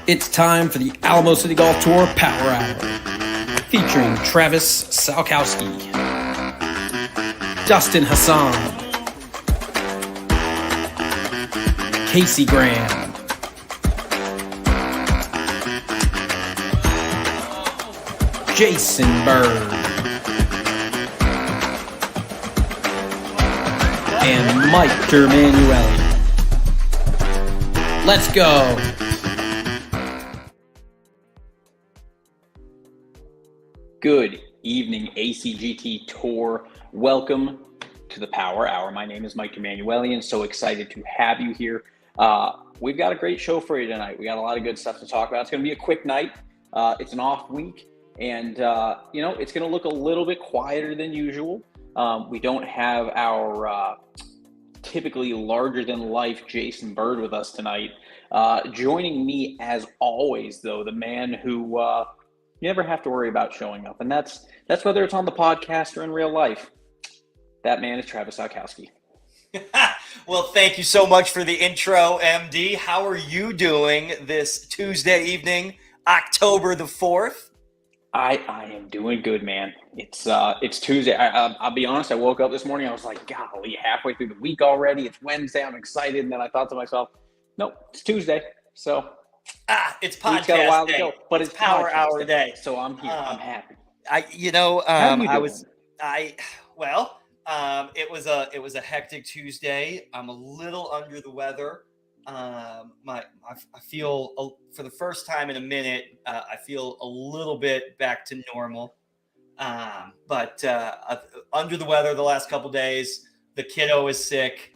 It's time for the Alamo City Golf Tour Power Hour, featuring Travis Salkowski, Dustin Hassan, Casey Graham, Jason Bird, and Mike DerManuelian. Let's go! Good evening, ACGT Tour. Welcome to the Power Hour. My name is Mike DerManuelian. So excited to have you here. We've got a great show for you tonight. We got a lot of good stuff to talk about. It's going to be a quick night. It's an off week, and it's going to look a little bit quieter than usual. We don't have our typically larger than life Jason Bird with us tonight. Joining me as always, though, the man who you never have to worry about showing up, and that's whether it's on the podcast or in real life. That man is Travis Salkowski. Well, thank you so much for the intro, MD. How are you doing this Tuesday evening, October the 4th? I am doing good, man. It's Tuesday. I'll be honest. I woke up this morning. I was like, golly, halfway through the week already. It's Wednesday. I'm excited. And then I thought to myself, nope, it's Tuesday. So it's podcast got a while day. To go, but it's Power Hour day. So I'm here. I'm happy. It was a hectic Tuesday. I'm a little under the weather. I feel for the first time in a minute, I feel a little bit back to normal. But under the weather the last couple days. The kiddo is sick.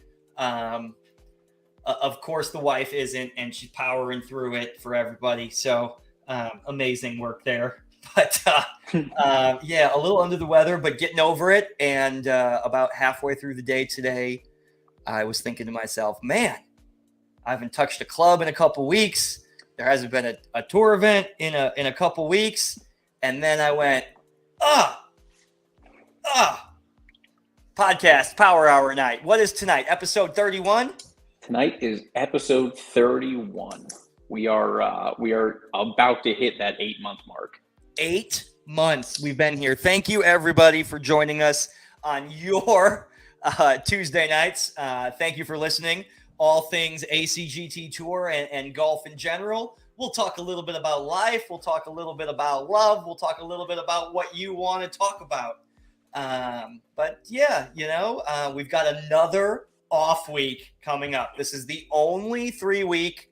Of course, the wife isn't, and she's powering through it for everybody. So amazing work there. But a little under the weather, but getting over it. And about halfway through the day today, I was thinking to myself, man, I haven't touched a club in a couple weeks. There hasn't been a tour event in a couple weeks. And then I went, podcast Power Hour night. What is tonight? Episode 31? Tonight is episode 31. We are about to hit that 8-month mark. 8 months we've been here. Thank you, everybody, for joining us on your Tuesday nights. Thank you for listening. All things ACGT Tour and golf in general. We'll talk a little bit about life. We'll talk a little bit about love. We'll talk a little bit about what you want to talk about. We've got another off week coming up. This is the only 3-week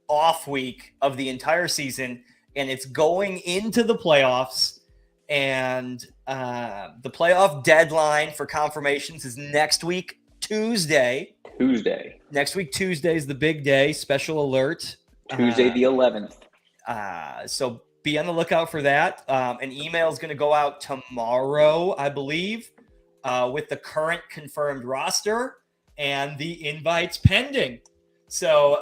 off week of the entire season, and it's going into the playoffs. And the playoff deadline for confirmations is next week, Tuesday. Next week, Tuesday is the big day. Special alert. Tuesday the 11th. So be on the lookout for that. An email is going to go out tomorrow, I believe, with the current confirmed roster and the invites pending. So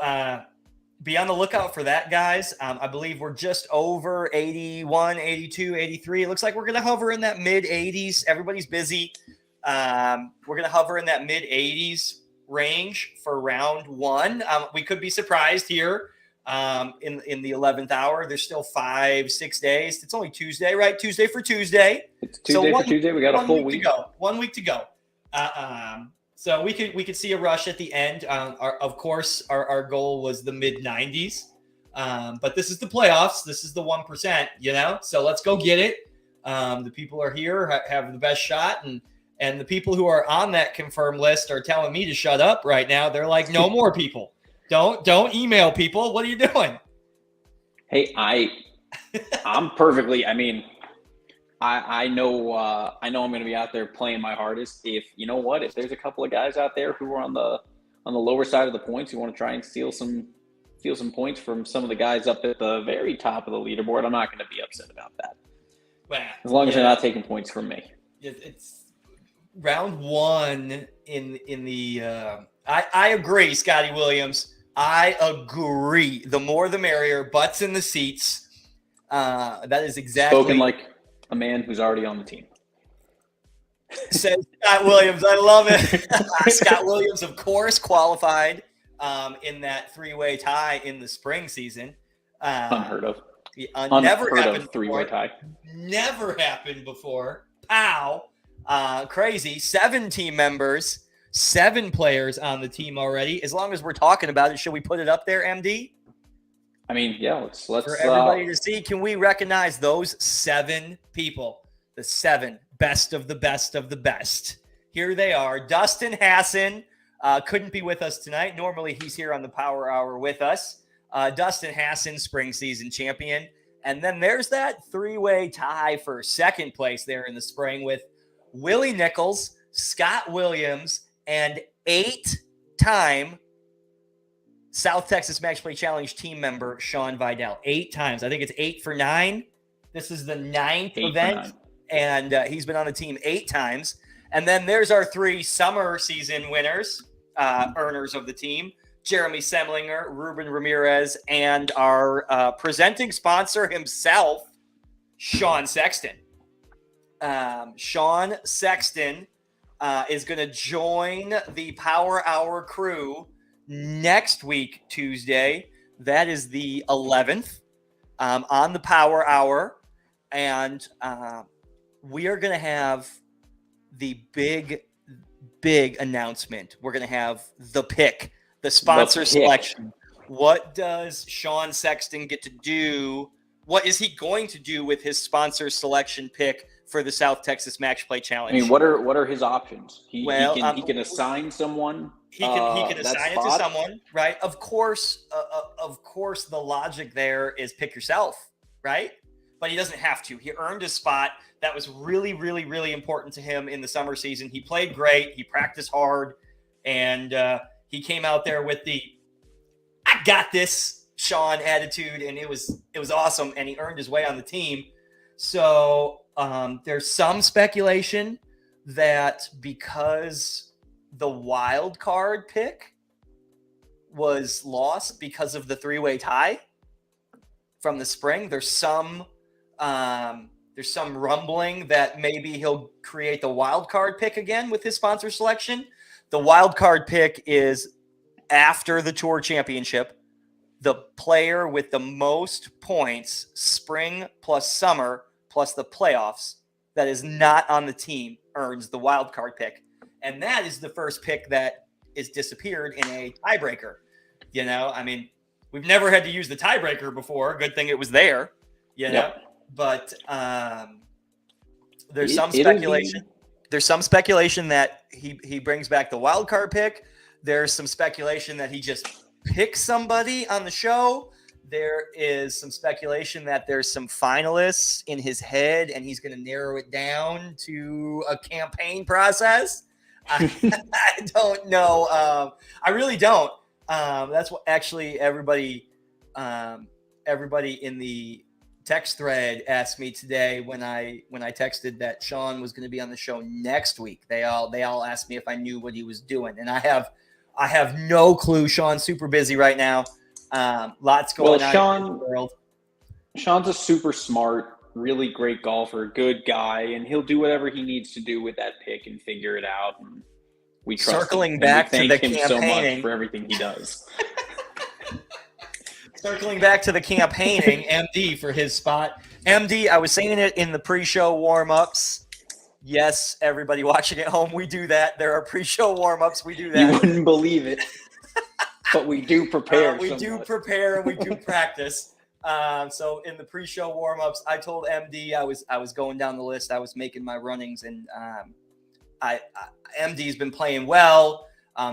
be on the lookout for that, guys. I believe we're just over 81, 82, 83. It looks like we're going to hover in that mid-80s. Everybody's busy. We're going to hover in that mid-80s range for round one. We could be surprised here in the 11th hour. There's still 5-6 days. It's only Tuesday, right? Tuesday for Tuesday. It's Tuesday for Tuesday. We got a full week to go. 1 week to go. So we could see a rush at the end. Of course, our goal was the mid-90s. But this is the playoffs. This is the 1%, So let's go get it. The people are here, have the best shot. And the people who are on that confirmed list are telling me to shut up right now. They're like, no more people. Don't email people. What are you doing? Hey, I'm perfectly. I mean, I know I'm going to be out there playing my hardest. If there's a couple of guys out there who are on the lower side of the points who want to try and steal some points from some of the guys up at the very top of the leaderboard, I'm not going to be upset about that. Well, as long as they're not taking points from me. It's round one in the. I agree, Scotty Williams. I agree. The more the merrier. Butts in the seats. That is exactly. Spoken like a man who's already on the team. Says Scott Williams. I love it. Scott Williams, of course, qualified in that three-way tie in the spring season. Unheard of. Never happened three-way tie. Never happened before. Pow. Crazy. 7 team members, 7 players on the team already. As long as we're talking about it, should we put it up there, MD? I mean, yeah, let's for everybody to see. Can we recognize those 7 people? The 7 best of the best of the best. Here they are. Dustin Hassan couldn't be with us tonight. Normally he's here on the Power Hour with us. Dustin Hassan, spring season champion. And then there's that 3-way tie for second place there in the spring with Willie Nichols, Scott Williams, and 8-time South Texas Match Play Challenge team member Sean Vidal. 8 times. I think it's 8 for 9. This is the 9th event, and he's been on the team 8 times. And then there's our 3 summer season winners, earners of the team. Jeremy Semlinger, Ruben Ramirez, and our presenting sponsor himself, Sean Sexton. Sean Sexton is going to join the Power Hour crew next week, Tuesday. That is the 11th on the Power Hour. And we are going to have the big announcement. We're going to have the pick. The sponsor selection. What does Sean Sexton get to do? What is he going to do with his sponsor selection pick for the South Texas Match Play Challenge? I mean, what are his options? He can assign someone. He can assign it to someone, right? Of course, the logic there is pick yourself, right? But he doesn't have to. He earned his spot. That was really, really, really important to him in the summer season. He played great. He practiced hard, and he came out there with the "I got this" Sean attitude, and it was awesome. And he earned his way on the team. So there's some speculation that because the wild card pick was lost because of the 3-way tie from the spring, there's some rumbling that maybe he'll create the wild card pick again with his sponsor selection. The wild card pick is after the Tour Championship. The player with the most points, spring plus summer plus the playoffs, that is not on the team earns the wild card pick. And that is the first pick that is disappeared in a tiebreaker. You know, I mean, we've never had to use the tiebreaker before. Good thing it was there, you know. Yep. But there's some speculation. There's some speculation that he brings back the wild card pick. There's some speculation that he just picks somebody on the show. There is some speculation that there's some finalists in his head and he's going to narrow it down to a campaign process. I don't know. I really don't. That's what actually everybody in the text thread asked me today when I texted that Sean was going to be on the show next week. They all asked me if I knew what he was doing, and I have no clue. Sean's super busy right now. Lots going on in the world. Sean's a super smart, really great golfer, good guy, and he'll do whatever he needs to do with that pick and figure it out. And we trust Circling him. back and we to thank the him campaigning. so much for everything he does. Circling back to the campaigning, MD for his spot. MD, I was saying it in the pre-show warm-ups. Yes, everybody watching at home, we do that. There are pre-show warm-ups. We do that. You wouldn't believe it. But we do prepare. We do prepare and we do practice. So in the pre-show warm-ups, I told MD I was going down the list. I was making my runnings, and MD's been playing well.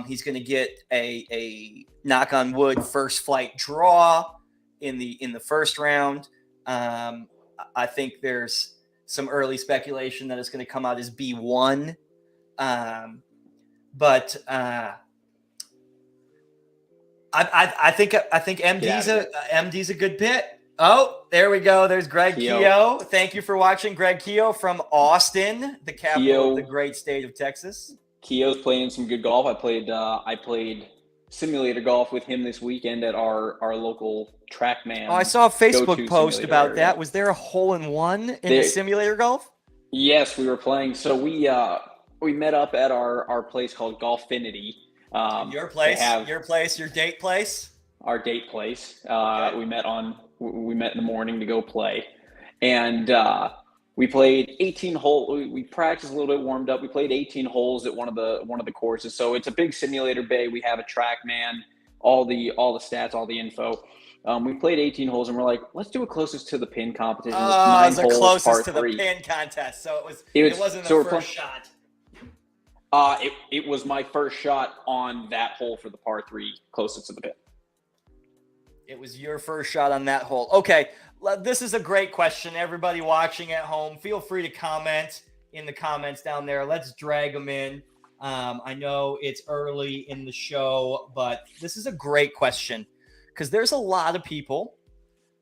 He's going to get a knock on wood first flight draw in the first round. I think there's some early speculation that it's going to come out as B1. But I think MD's a good pick. Oh, there we go. There's Greg Keogh. Thank you for watching, Greg Keogh from Austin, the capital of the great state of Texas. Keogh's playing some good golf. I played simulator golf with him this weekend at our local TrackMan. Oh, I saw a Facebook post about that. Was there a hole-in-one in the simulator golf? Yes, we were playing. So we met up at our place called Golfinity. Your place, your date place? Our date place. Okay. We met on we met in the morning to go play, and we played 18 holes. We practiced a little bit, warmed up. We played 18 holes at one of the courses. So it's a big simulator bay. We have a TrackMan, all the stats, all the info. We played 18 holes, and we're like, let's do it closest to the pin competition. It's 9 the holes, closest par to 3. the pin contest. So it wasn't the first shot. It was my first shot on that hole for the par 3 closest to the pin. It was your first shot on that hole. Okay, this is a great question. Everybody watching at home, feel free to comment in the comments down there. Let's drag them in. I know it's early in the show, but this is a great question because there's a lot of people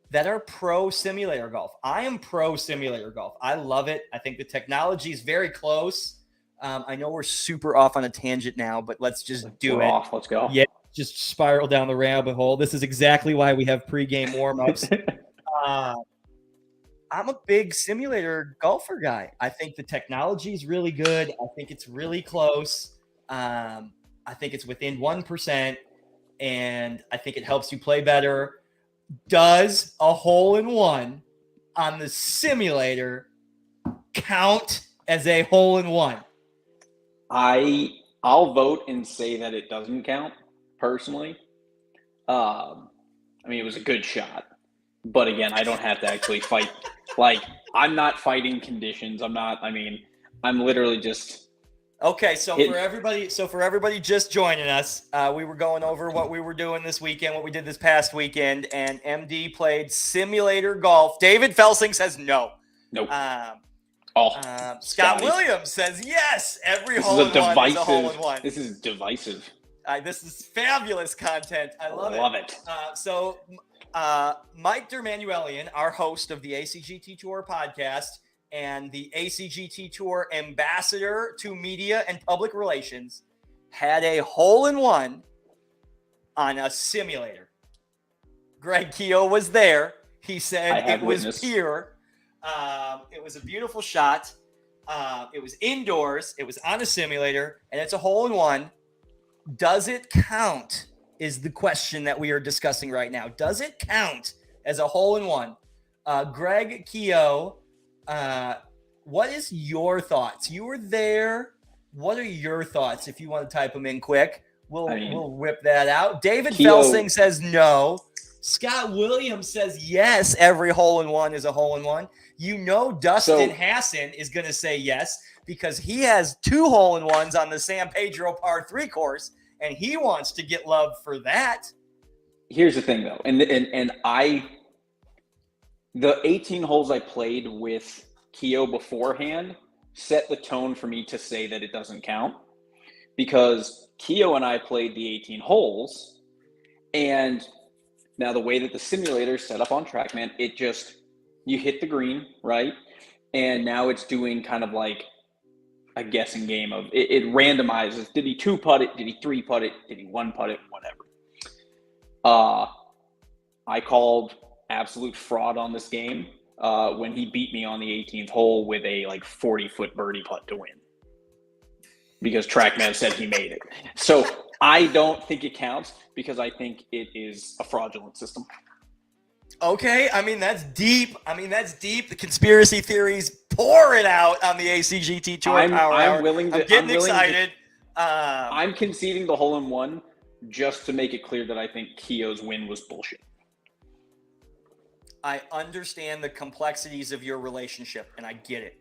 that are pro simulator golf. I am pro simulator golf. I love it. I think the technology is very close. I know we're super off on a tangent now, but let's just do it. Let's go. Yeah, just spiral down the rabbit hole. This is exactly why we have pregame warm-ups. I'm a big simulator golfer guy. I think the technology is really good. I think it's really close. I think it's within 1%, and I think it helps you play better. Does a hole-in-one on the simulator count as a hole-in-one? I'll vote and say that it doesn't count, personally. I mean, it was a good shot. But again, I don't have to actually fight. Like, I'm not fighting conditions. I'm literally just. Okay, for everybody just joining us, we were going over what we were doing this weekend, what we did this past weekend, and MD played simulator golf. David Felsing says no. Nope. Scott Williams says yes. Every hole-in-one is a hole-in-one. This is divisive. This is fabulous content. I love it. Mike DerManuelian, our host of the ACGT Tour podcast and the ACGT Tour ambassador to media and public relations, had a hole-in-one on a simulator. Greg Keogh was there. He said it was pure. It was a beautiful shot. It was indoors. It was on a simulator, and it's a hole-in-one. Does it count is the question that we are discussing right now. Does it count as a hole-in-one? Greg Keogh, what is your thoughts? You were there. What are your thoughts? If you want to type them in quick, we'll whip that out. David Felsing says no. Scott Williams says yes. Every hole-in-one is a hole-in-one. You know Dustin Hassan is going to say yes because he has 2 hole-in-ones on the San Pedro par 3 course, and he wants to get love for that. Here's the thing, though, and the 18 holes I played with Keogh beforehand set the tone for me to say that it doesn't count because Keogh and I played the 18 holes, and now the way that the simulator is set up on TrackMan, you hit the green, right? And now it's doing kind of like a guessing game of it randomizes. Did he 2-putt it? Did he 3-putt it? Did he 1-putt it? Whatever. I called absolute fraud on this game when he beat me on the 18th hole with a 40-foot birdie putt to win because TrackMan said he made it. So I don't think it counts because I think it is a fraudulent system. Okay, that's deep. The conspiracy theories pour it out on the ACGT Tour Power Hour. I'm getting excited. I'm conceding the hole-in-one just to make it clear that I think Keogh's win was bullshit. I understand the complexities of your relationship, and I get it.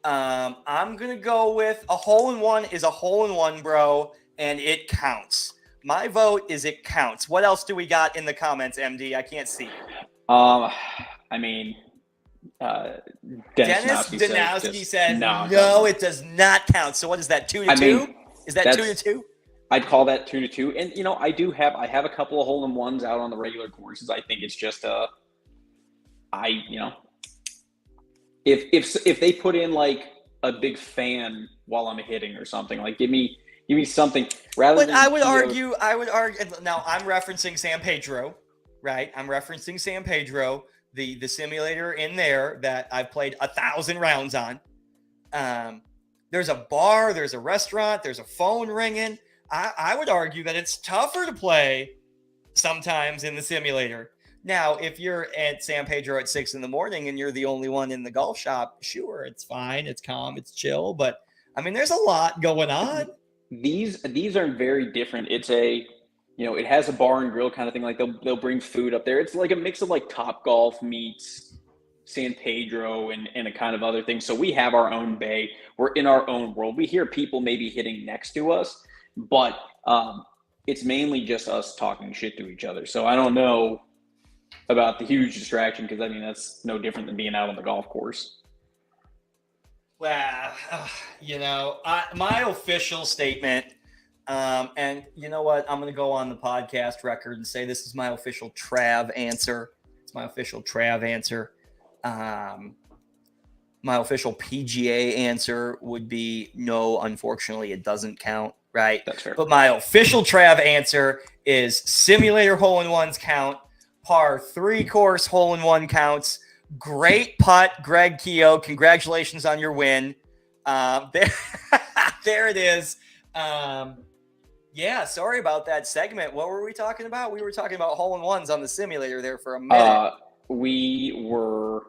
I'm going to go with a hole-in-one is a hole-in-one, bro, and it counts. My vote is it counts. What else do we got in the comments, MD? I can't see. Dennis Danowski said no, it does not count. So what is that, 2-2? Is that 2-2? I'd call that 2-2. And I have a couple of hole-in-ones out on the regular courses. I think it's just if they put in a big fan while I'm hitting or something, give me something rather than. I would argue. Now I'm referencing San Pedro, right? I'm referencing San Pedro, the simulator in there that I've played 1,000 rounds on. There's a bar, there's a restaurant, there's a phone ringing. I would argue that it's tougher to play sometimes in the simulator. Now, if you're at San Pedro at 6 a.m. and you're the only one in the golf shop, sure, it's fine, it's calm, it's chill. But I mean, there's a lot going on. These are very different. It's it has a bar and grill kind of thing. Like they'll bring food up there. It's like a mix of like Top Golf meets San Pedro and a kind of other thing. So we have our own bay. We're in our own world. We hear people maybe hitting next to us, but it's mainly just us talking shit to each other. So I don't know about the huge distraction, because I mean that's no different than being out on the golf course. Well, my official statement, and you know what? I'm going to go on the podcast record and say this is my official Trav answer. It's my official Trav answer. My official PGA answer would be no, unfortunately, it doesn't count, right? That's fair. But my official Trav answer is simulator hole-in-ones count, par 3 course hole-in-one counts. Great putt, Greg Keogh. Congratulations on your win. There it is. Yeah, sorry about that segment. What were we talking about? We were talking about hole-in-ones on the simulator there for a minute. We were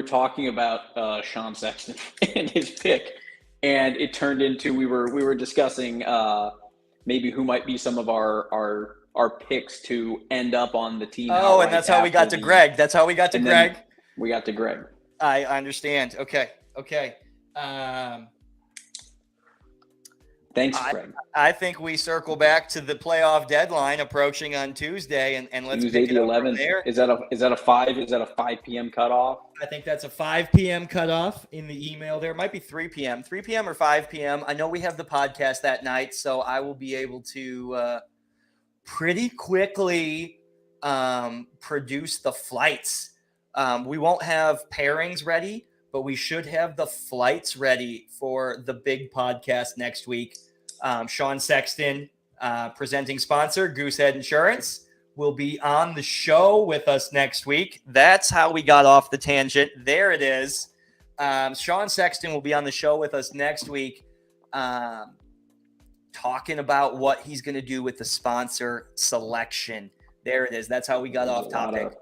talking about Sean Sexton and his pick, and it turned into we were discussing maybe who might be some of our picks to end up on the team. Oh, and that's how we got to Greg. That's how we got to Greg. We got to Greg. I understand. Okay. Thanks, Greg. I think we circle back to the playoff deadline approaching on Tuesday, and let's Tuesday the 11th. Is that a 5 p.m. cutoff? I think that's a 5 p.m. cutoff in the email. There might be 3 p.m. 3 p.m. or 5 p.m. I know we have the podcast that night, so I will be able to pretty quickly produce the flights. We won't have pairings ready, but we should have the flights ready for the big podcast next week. Sean Sexton, presenting sponsor, Goosehead Insurance, will be on the show with us next week. That's how we got off the tangent. There it is. Sean Sexton will be on the show with us next week, talking about what he's going to do with the sponsor selection. There it is. That's how we got off topic.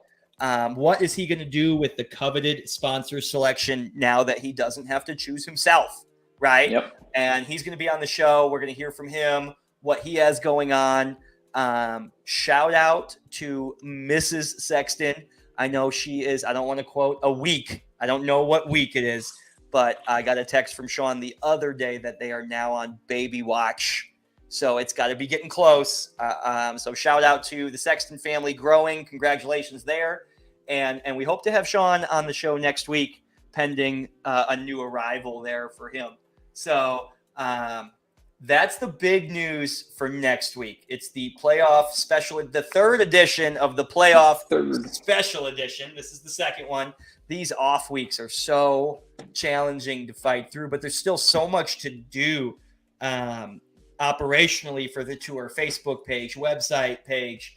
What is he going to do with the coveted sponsor selection now that he doesn't have to choose himself, right? Yep. And he's going to be on the show. We're going to hear from him, what he has going on. Shout out to Mrs. Sexton. I know she is, I don't want to quote a week. I don't know what week it is, but I got a text from Sean the other day that they are now on baby watch. So it's got to be getting close. So shout out to the Sexton family growing. Congratulations there. And we hope to have Sean on the show next week, pending a new arrival there for him. So that's the big news for next week. It's the playoff special, the third edition of the playoff special edition. This is the second one. These off weeks are so challenging to fight through, but there's still so much to do operationally for the tour. Facebook page, website page.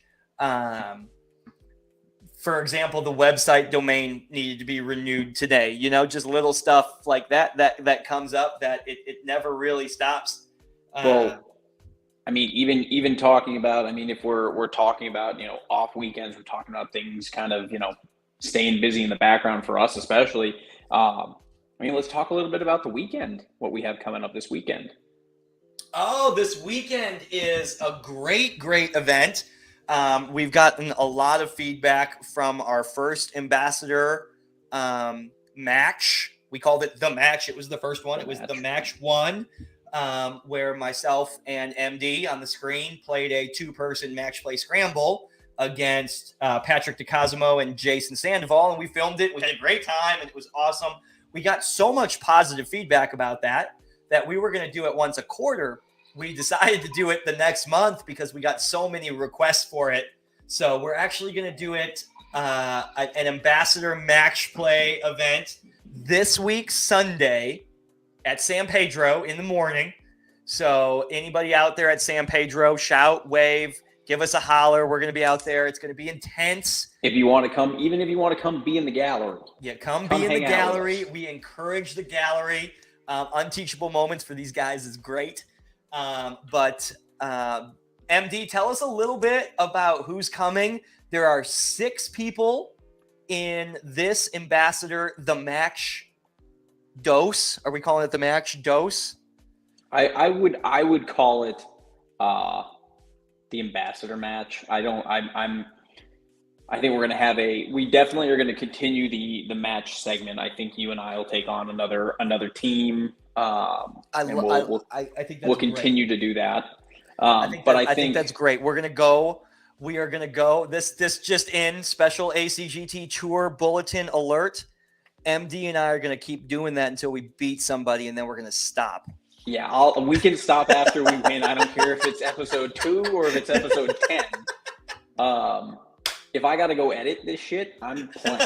For example, the website domain needed to be renewed today. Just little stuff like that comes up that it never really stops. Well, I mean, even talking about, I mean, if we're talking about, off weekends, we're talking about things kind of, staying busy in the background for us, especially. I mean, let's talk a little bit about the weekend, what we have coming up this weekend. Oh, this weekend is a great event. We've gotten a lot of feedback from our first ambassador match. We called it the match. It was the first one. It was the match one, where myself and MD on the screen played a 2-person match play scramble against Patrick DeCosimo and Jason Sandoval, and we filmed it. We had a great time, and it was awesome. We got so much positive feedback about that we were going to do it once a quarter. We decided to do it the next month because we got so many requests for it. So we're actually going to do it an ambassador match play event this week, Sunday, at San Pedro in the morning. So anybody out there at San Pedro, shout, wave, give us a holler. We're going to be out there. It's going to be intense. If you want to come, even if you want to come be in the gallery. Yeah, come be in the gallery. We encourage the gallery. Unteachable moments for these guys is great. But MD, tell us a little bit about who's coming. There are 6 people in this Ambassador the Match dose. Are we calling it the match dose? I would call it the Ambassador match. I think we're gonna have we definitely are gonna continue the match segment. I think you and I will take on another team. I think we'll continue to do that. I think that's great. We are gonna go. This just in, special ACGT tour bulletin alert. MD and I are gonna keep doing that until we beat somebody, and then we're gonna stop. Yeah, we can stop after we win. I don't care if it's episode 2 or if it's episode 10. If I got to go edit this shit, I'm playing.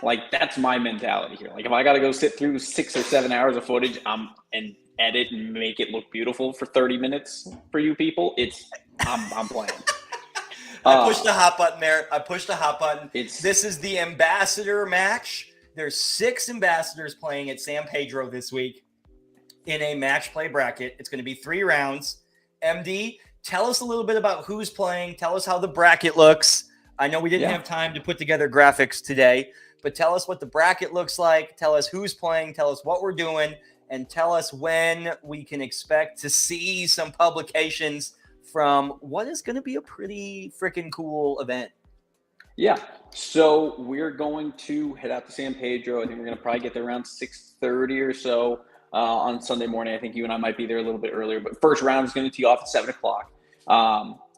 Like, that's my mentality here. Like, if I got to go sit through 6 or 7 hours of footage and edit and make it look beautiful for 30 minutes for you people, I'm playing. I pushed the hot button there. This is the Ambassador match. There's 6 ambassadors playing at San Pedro this week in a match play bracket. It's going to be 3 rounds. MD, tell us a little bit about who's playing. Tell us how the bracket looks. I know we didn't have time to put together graphics today, but tell us what the bracket looks like. Tell us who's playing. Tell us what we're doing. And tell us when we can expect to see some publications from what is going to be a pretty freaking cool event. Yeah. So we're going to head out to San Pedro. I think we're going to probably get there around 6:30 or so. On Sunday morning. I think you and I might be there a little bit earlier, but first round is going to tee off at 7 o'clock.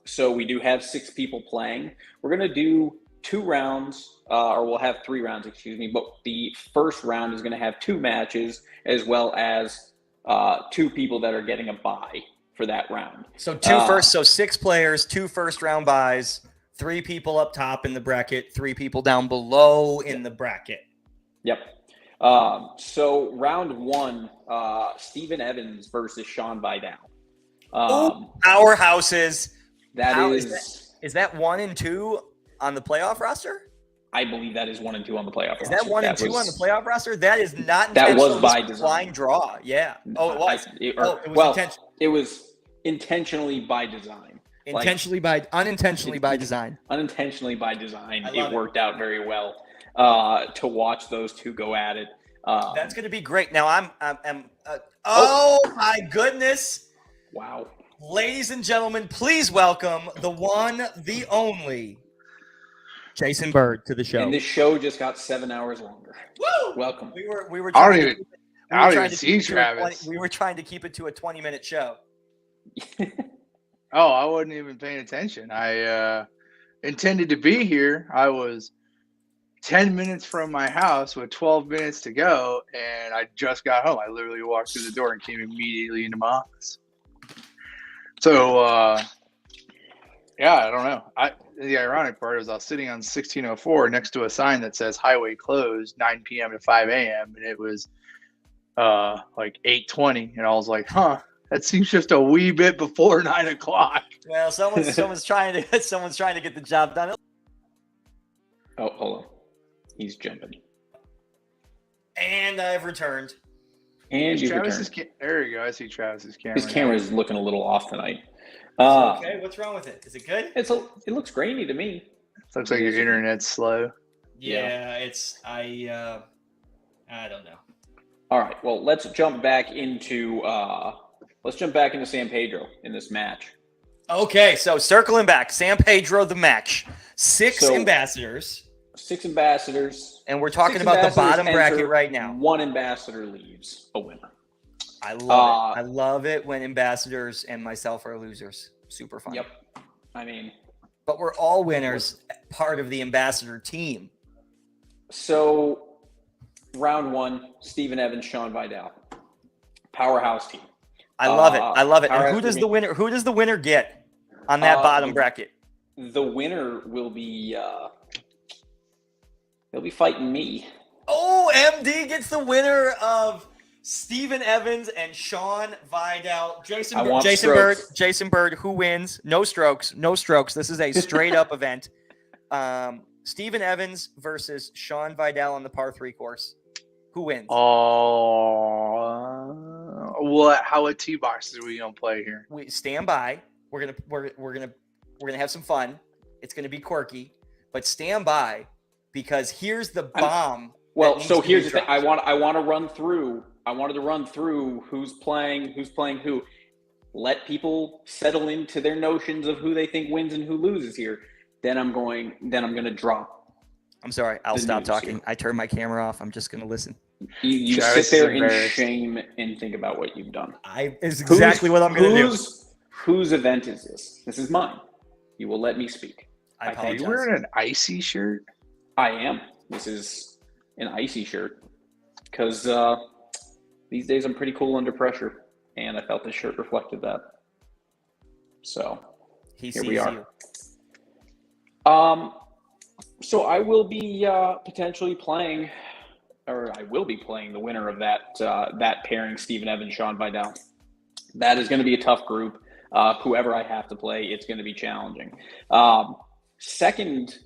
So we do have 6 people playing. We're going to do 2 rounds, or we'll have 3 rounds, excuse me. But the first round is going to have 2 matches, as well as 2 people that are getting a bye for that round. So 6 players, 2 first round buys, 3 people up top in the bracket, 3 people down below in the bracket. Yep. So round 1, Steven Evans versus Sean Vidal. Powerhouses. Is that 1 and 2 on the playoff roster? I believe that is 1 and 2 on the playoff roster. Is that 1 and 2 on the playoff roster? That is not that was by design. Blind draw. Yeah. Oh, it was. It was intentionally by design. Unintentionally by design. Unintentionally by design. It worked out very well. To watch those 2 go at it. That's going to be great. Now my goodness. Wow. Ladies and gentlemen, please welcome the one, the only Jason Bird to the show. And this show just got 7 hours longer. Woo! Welcome. We were I trying don't even see Travis. We were trying to keep it to a 20-minute show. Oh, I wasn't even paying attention. I intended to be here. I was 10 minutes from my house with 12 minutes to go, and I just got home. I literally walked through the door and came immediately into my office. So, I don't know. The ironic part is I was sitting on 1604 next to a sign that says highway closed 9 p.m. to 5 a.m. and it was like 8:20, and I was like, that seems just a wee bit before 9 o'clock. Well, someone's trying to get the job done. Oh, hold on. He's jumping. And I've returned. And you there you go. I see Travis's camera. His camera is looking a little off tonight. Okay, what's wrong with it? Is it good? It looks grainy to me. Looks like your internet's slow. Yeah. I don't know. All right. Well, let's jump back into San Pedro in this match. Okay, so circling back, San Pedro the match. 6 ambassadors. 6 ambassadors. And we're talking about the bottom bracket right now. 1 ambassador leaves a winner. I love it. I love it when ambassadors and myself are losers. Super fun. Yep. I mean, but we're all winners, part of the ambassador team. So, round 1, Steven Evans, Sean Vidal. Powerhouse team. I love it. I love it. And who does the winner get on that bottom bracket? The winner will be he'll be fighting me. Oh, MD gets the winner of Steven Evans and Sean Vidal. Jason Bird, who wins? No strokes. This is a straight up event. Steven Evans versus Sean Vidal on the par 3 course. Who wins? How at tee boxes are we gonna play here? We stand by. We're gonna have some fun. It's gonna be quirky, but stand by because here's the bomb. Well, so here's the thing. I wanted to run through who's playing who. Let people settle into their notions of who they think wins and who loses here. Then I'm gonna drop. I'm sorry. I'll stop talking. I turned my camera off. I'm just gonna listen. You sit there in shame and think about what you've done. Is exactly what I'm gonna do. Whose event is this? This is mine. You will let me speak. I apologize. Are you wearing an icy shirt? I am. This is an icy shirt because these days I'm pretty cool under pressure, and I felt this shirt reflected that. So here we are. So I will be potentially playing, or I will be playing the winner of that pairing, Steven Evans, Sean Vidal. That is going to be a tough group. Whoever I have to play, it's going to be challenging. Second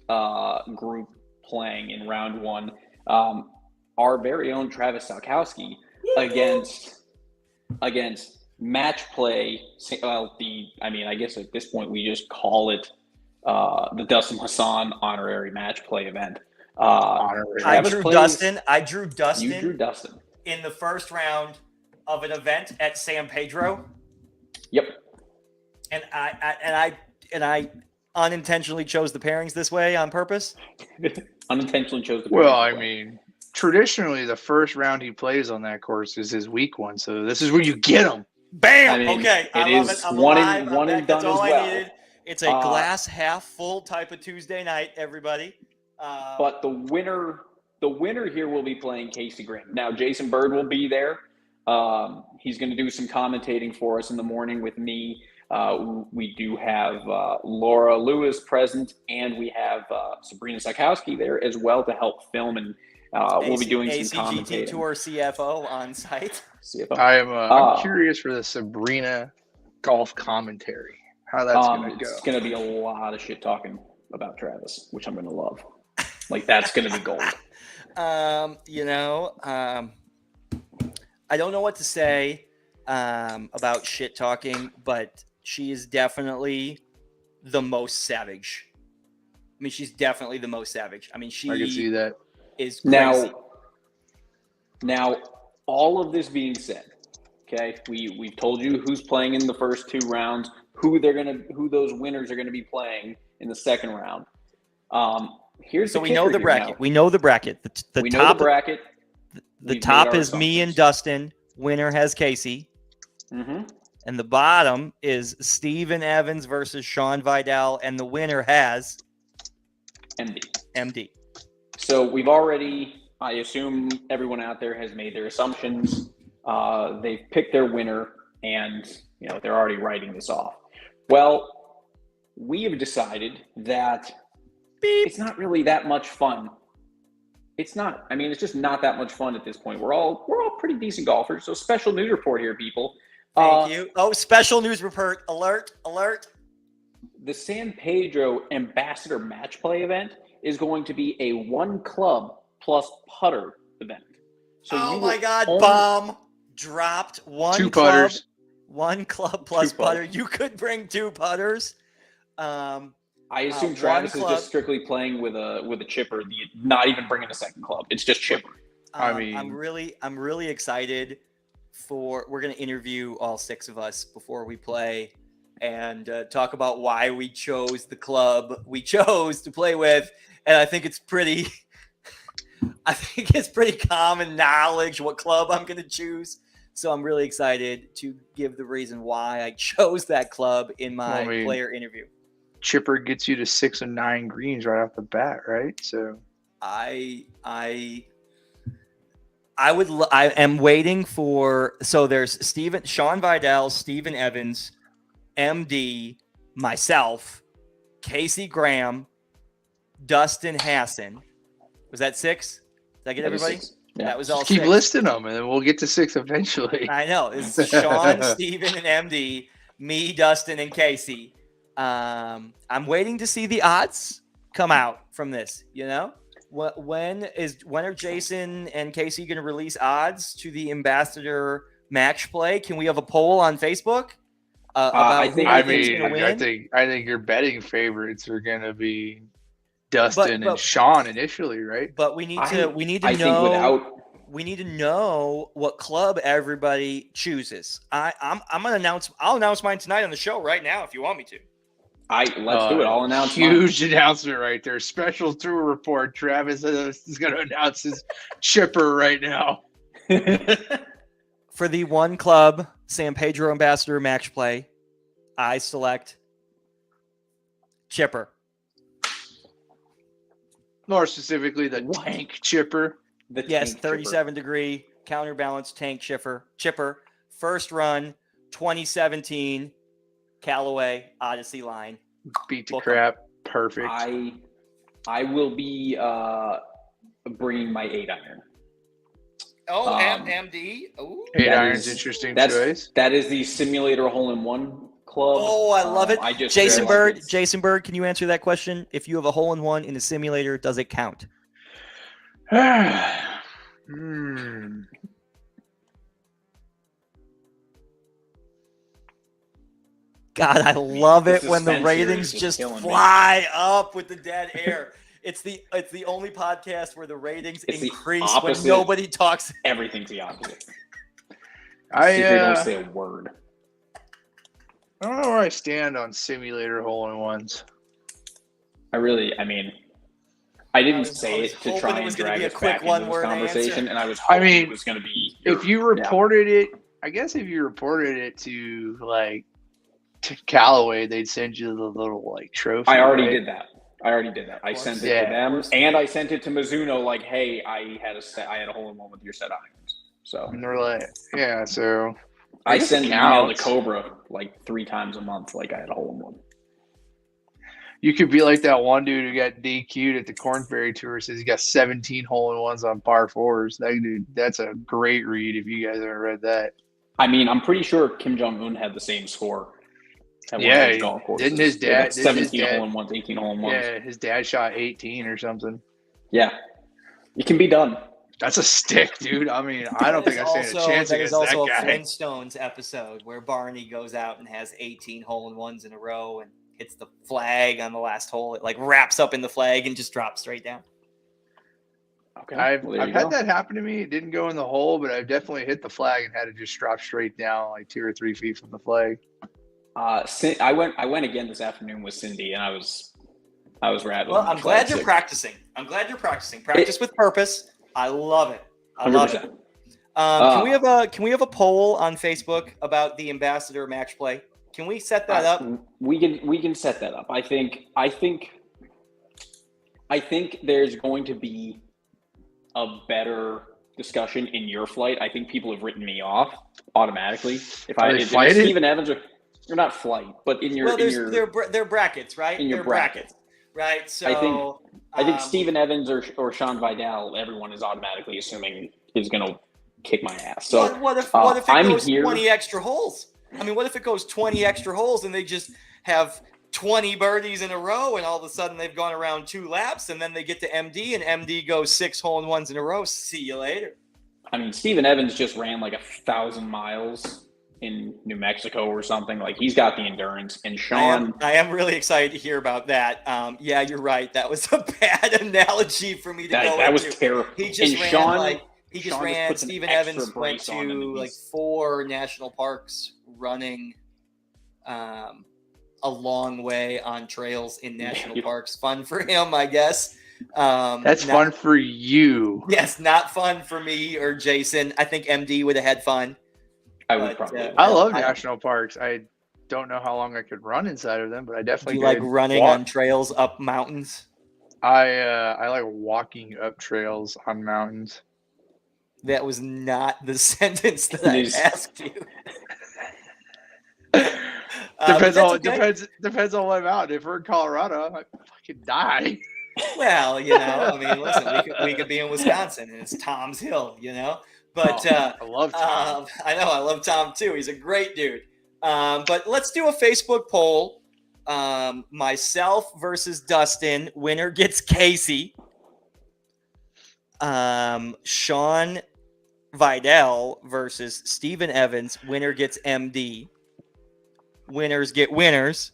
group playing in round one, our very own Travis Salkowski against match play. I guess at this point we just call it the Dustin Hassan honorary match play event. I drew Dustin. You drew Dustin in the first round of an event at San Pedro. Yep. And I unintentionally chose the pairings this way on purpose. Unintentionally chose the pairings. Well, I mean, traditionally the first round he plays on that course is his weak one, so this is where you get him. Bam! Okay, I love it. I'm alive. One and done That's all as well. I needed. It's a glass half full type of Tuesday night, everybody. But the winner here will be playing Casey Graham. Now, Jason Bird will be there. He's going to do some commentating for us in the morning with me. We do have Laura Lewis present, and we have Sabrina Salkowski there as well to help film, and we'll be doing some commentating. ACGT Tour CFO on site. CFO. I'm curious for the Sabrina golf commentary. How that's going to go. It's going to be a lot of shit talking about Travis, which I'm going to love. Like, that's going to be gold. I don't know what to say about shit talking, but she is definitely the most savage. I mean, she's definitely the most savage. I mean, I can see that. Is crazy. Now, all of this being said, okay, we've told you who's playing in the first two rounds, who those winners are gonna be playing in the second round. We know the bracket. Now. We know the bracket. We know the bracket. The top is me and Dustin. Winner has Casey. Mm-hmm. And the bottom is Steven Evans versus Sean Vidal, and the winner has MD. So we've already, I assume everyone out there has made their assumptions. They've picked their winner, and they're already writing this off. Well, we have decided that it's not really that much fun. It's not. I mean, it's just not that much fun at this point. We're all pretty decent golfers. So special news report here, people. Thank you. Oh, special news report. Alert. The San Pedro Ambassador Match Play event is going to be a one club plus putter event. So bomb dropped. Two putters. One club plus putter. You could bring two putters. I assume Travis is just strictly playing with a chipper, not even bringing a second club. It's just chipper. I'm really excited we're going to interview all six of us before we play and talk about why we chose the club we chose to play with. And I think it's pretty common knowledge what club I'm going to choose. So I'm really excited to give the reason why I chose that club in my player interview. Chipper gets you to 6 and 9 greens right off the bat, right? So I am waiting for. So there's Sean Vidal, Steven Evans, MD, myself, Casey Graham, Dustin Hassan. Was that 6? Did I get everybody? Yeah. That was all. Keep 6. listing them, and then we'll get to 6 eventually. I know. It's Sean, Steven, and MD. Me, Dustin, and Casey. I'm waiting to see the odds come out from this. When are Jason and Casey going to release odds to the Ambassador Match Play? Can we have a poll on Facebook? about who I I think's mean, going to win. I think your betting favorites are going to be Dustin and But Sean initially, right? but we need to I think without we need to know what club everybody chooses. I'm gonna announce. I'll announce mine tonight on the show right now if you want me to. let's do it. I'll announce huge announcement right there. Special tour report. Travis is going to announce his chipper right now. For the one club San Pedro Ambassador match play, I select Chipper. More specifically, the tank chipper. Yes, 37-degree counterbalance tank chipper. First run, 2017, Callaway Odyssey line. Beat the crap. Perfect. I will be bringing my 8-iron. Oh, MD. Ooh. 8-iron's interesting choice. That is the simulator hole-in-one club. Oh, I love it. Jason Bird, like Jason Bird, can you answer that question? If you have a hole-in-one in a simulator, does it count? God, I love it when the ratings just fly up with the dead air. It's the only podcast where the ratings increase when nobody talks. Everything's the opposite. I don't say a word. I don't know where I stand on simulator hole-in-ones. I didn't say it to try and drag us back into this conversation, and I was hoping it was going to be. If you reported it, I guess if you reported it to Callaway, they'd send you the little trophy. I already did that. I sent it to them, and I sent it to Mizuno. Like, hey, I had a hole-in-one with your set irons. So and they're like, yeah. So I send an email to Cobra 3 times a month. Like I had a hole-in-one. You could be like that one dude who got DQ'd at the Corn Ferry Tour. Says he got 17 hole-in-ones on par 4s. That dude, that's a great read. If you guys haven't read that, I'm pretty sure Kim Jong-un had the same score. Yeah, didn't his dad 17 hole-in-ones, 18 hole-in-ones? Yeah, his dad shot 18 or something. Yeah, it can be done. That's a stick, dude. I don't think I stand a chance against that guy. There's also a Flintstones episode where Barney goes out and has 18 hole-in-ones in a row and hits the flag on the last hole. It wraps up in the flag and just drops straight down. Okay, I've had that happen to me. It didn't go in the hole, but I've definitely hit the flag and had it just drop straight down 2 or 3 feet from the flag. I went again this afternoon with Cindy, and I was rattling. Well, I'm glad you're practicing. Practice with purpose. I love it. I love it. Can we have a poll on Facebook about the Ambassador match play? Can we set that up? We can set that up. I think there's going to be a better discussion in your flight. I think people have written me off automatically. If Steven Evans you're not flight, but in your they're brackets, right? In your brackets, right? So I think Steven Evans or Sean Vidal, everyone is automatically assuming is going to kick my ass. So what if it goes 20 extra holes? What if it goes 20 extra holes and they just have 20 birdies in a row and all of a sudden they've gone around 2 laps and then they get to MD and MD goes 6 hole-in-ones in a row? See you later. Steven Evans just ran 1,000 miles in New Mexico or something. He's got the endurance. And Sean, I am really excited to hear about that. Yeah, you're right. That was a bad analogy for me to go into. That was terrible. He just ran. Steven Evans went to 4 national parks running a long way on trails in national parks. Fun for him, I guess. That's fun for you. Yes, not fun for me or Jason. I think MD would have had fun. I would probably. I love national parks. I don't know how long I could run inside of them, but I definitely like running on trails up mountains. I like walking up trails on mountains. That was not the sentence that I asked you. Depends on what I'm out. If we're in Colorado, I might fucking die. Well, listen, we could be in Wisconsin and it's Tom's Hill, But I love Tom. I know I love Tom too. He's a great dude. But let's do a Facebook poll. Myself versus Dustin. Winner gets Casey. Sean Vidal versus Steven Evans. Winner gets MD. winners get winners.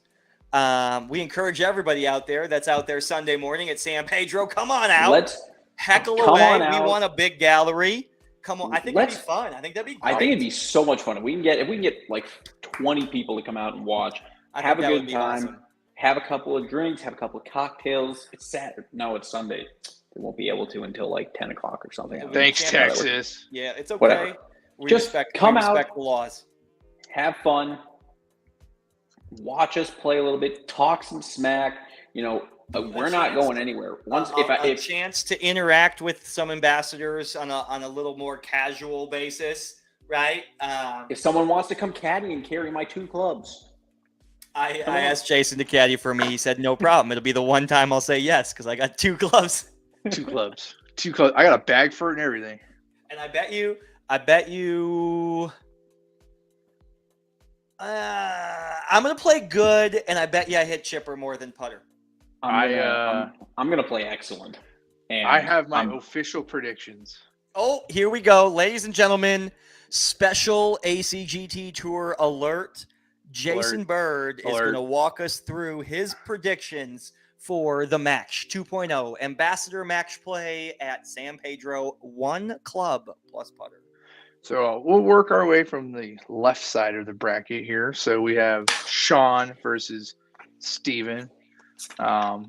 We encourage everybody out there that's out there Sunday morning at San Pedro. Come on out. Let's heckle come away. on out. We want a big gallery. Come on. I think it'd be fun. I think that'd be great. I think it'd be so much fun. If we can get like 20 people to come out and watch, have a good time, awesome. Have a couple of drinks, have a couple of cocktails. It's Saturday. No, it's Sunday. They won't be able to until like 10 o'clock or something. Thanks, Texas. Yeah, it's okay. Whatever. We just come out, respect the laws. Have fun, watch us play a little bit, talk some smack. We're not going anywhere. A chance to interact with some ambassadors on a little more casual basis, right? If someone wants to come caddy and carry my 2 clubs, I asked Jason to caddy for me. He said no problem. It'll be the one time I'll say yes because I got 2 clubs. 2 clubs. 2 clubs. I got a bag for it and everything. And I bet you. I'm gonna play good, and I bet you I hit chipper more than putter. I'm gonna play excellent. And I have my official predictions. Oh, here we go, ladies and gentlemen. Special ACGT Tour alert. Jason Bird is going to walk us through his predictions for the match 2.0 ambassador match play at San Pedro, 1 club plus putter. So we'll work our way from the left side of the bracket here. So we have Sean versus Steven. The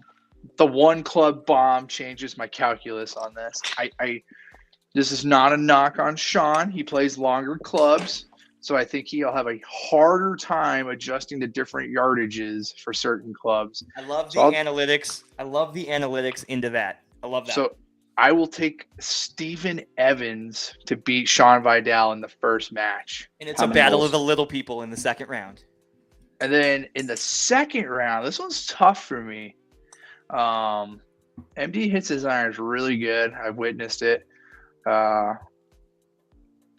1 club bomb changes my calculus on this. This is not a knock on Sean. He plays longer clubs. So I think he'll have a harder time adjusting to different yardages for certain clubs. I love the analytics. I love the analytics into that. I love that. So I will take Steven Evans to beat Sean Vidal in the first match. And it's a battle of the little people in the second round. And then in the second round, this one's tough for me. MD hits his irons really good. I've witnessed it.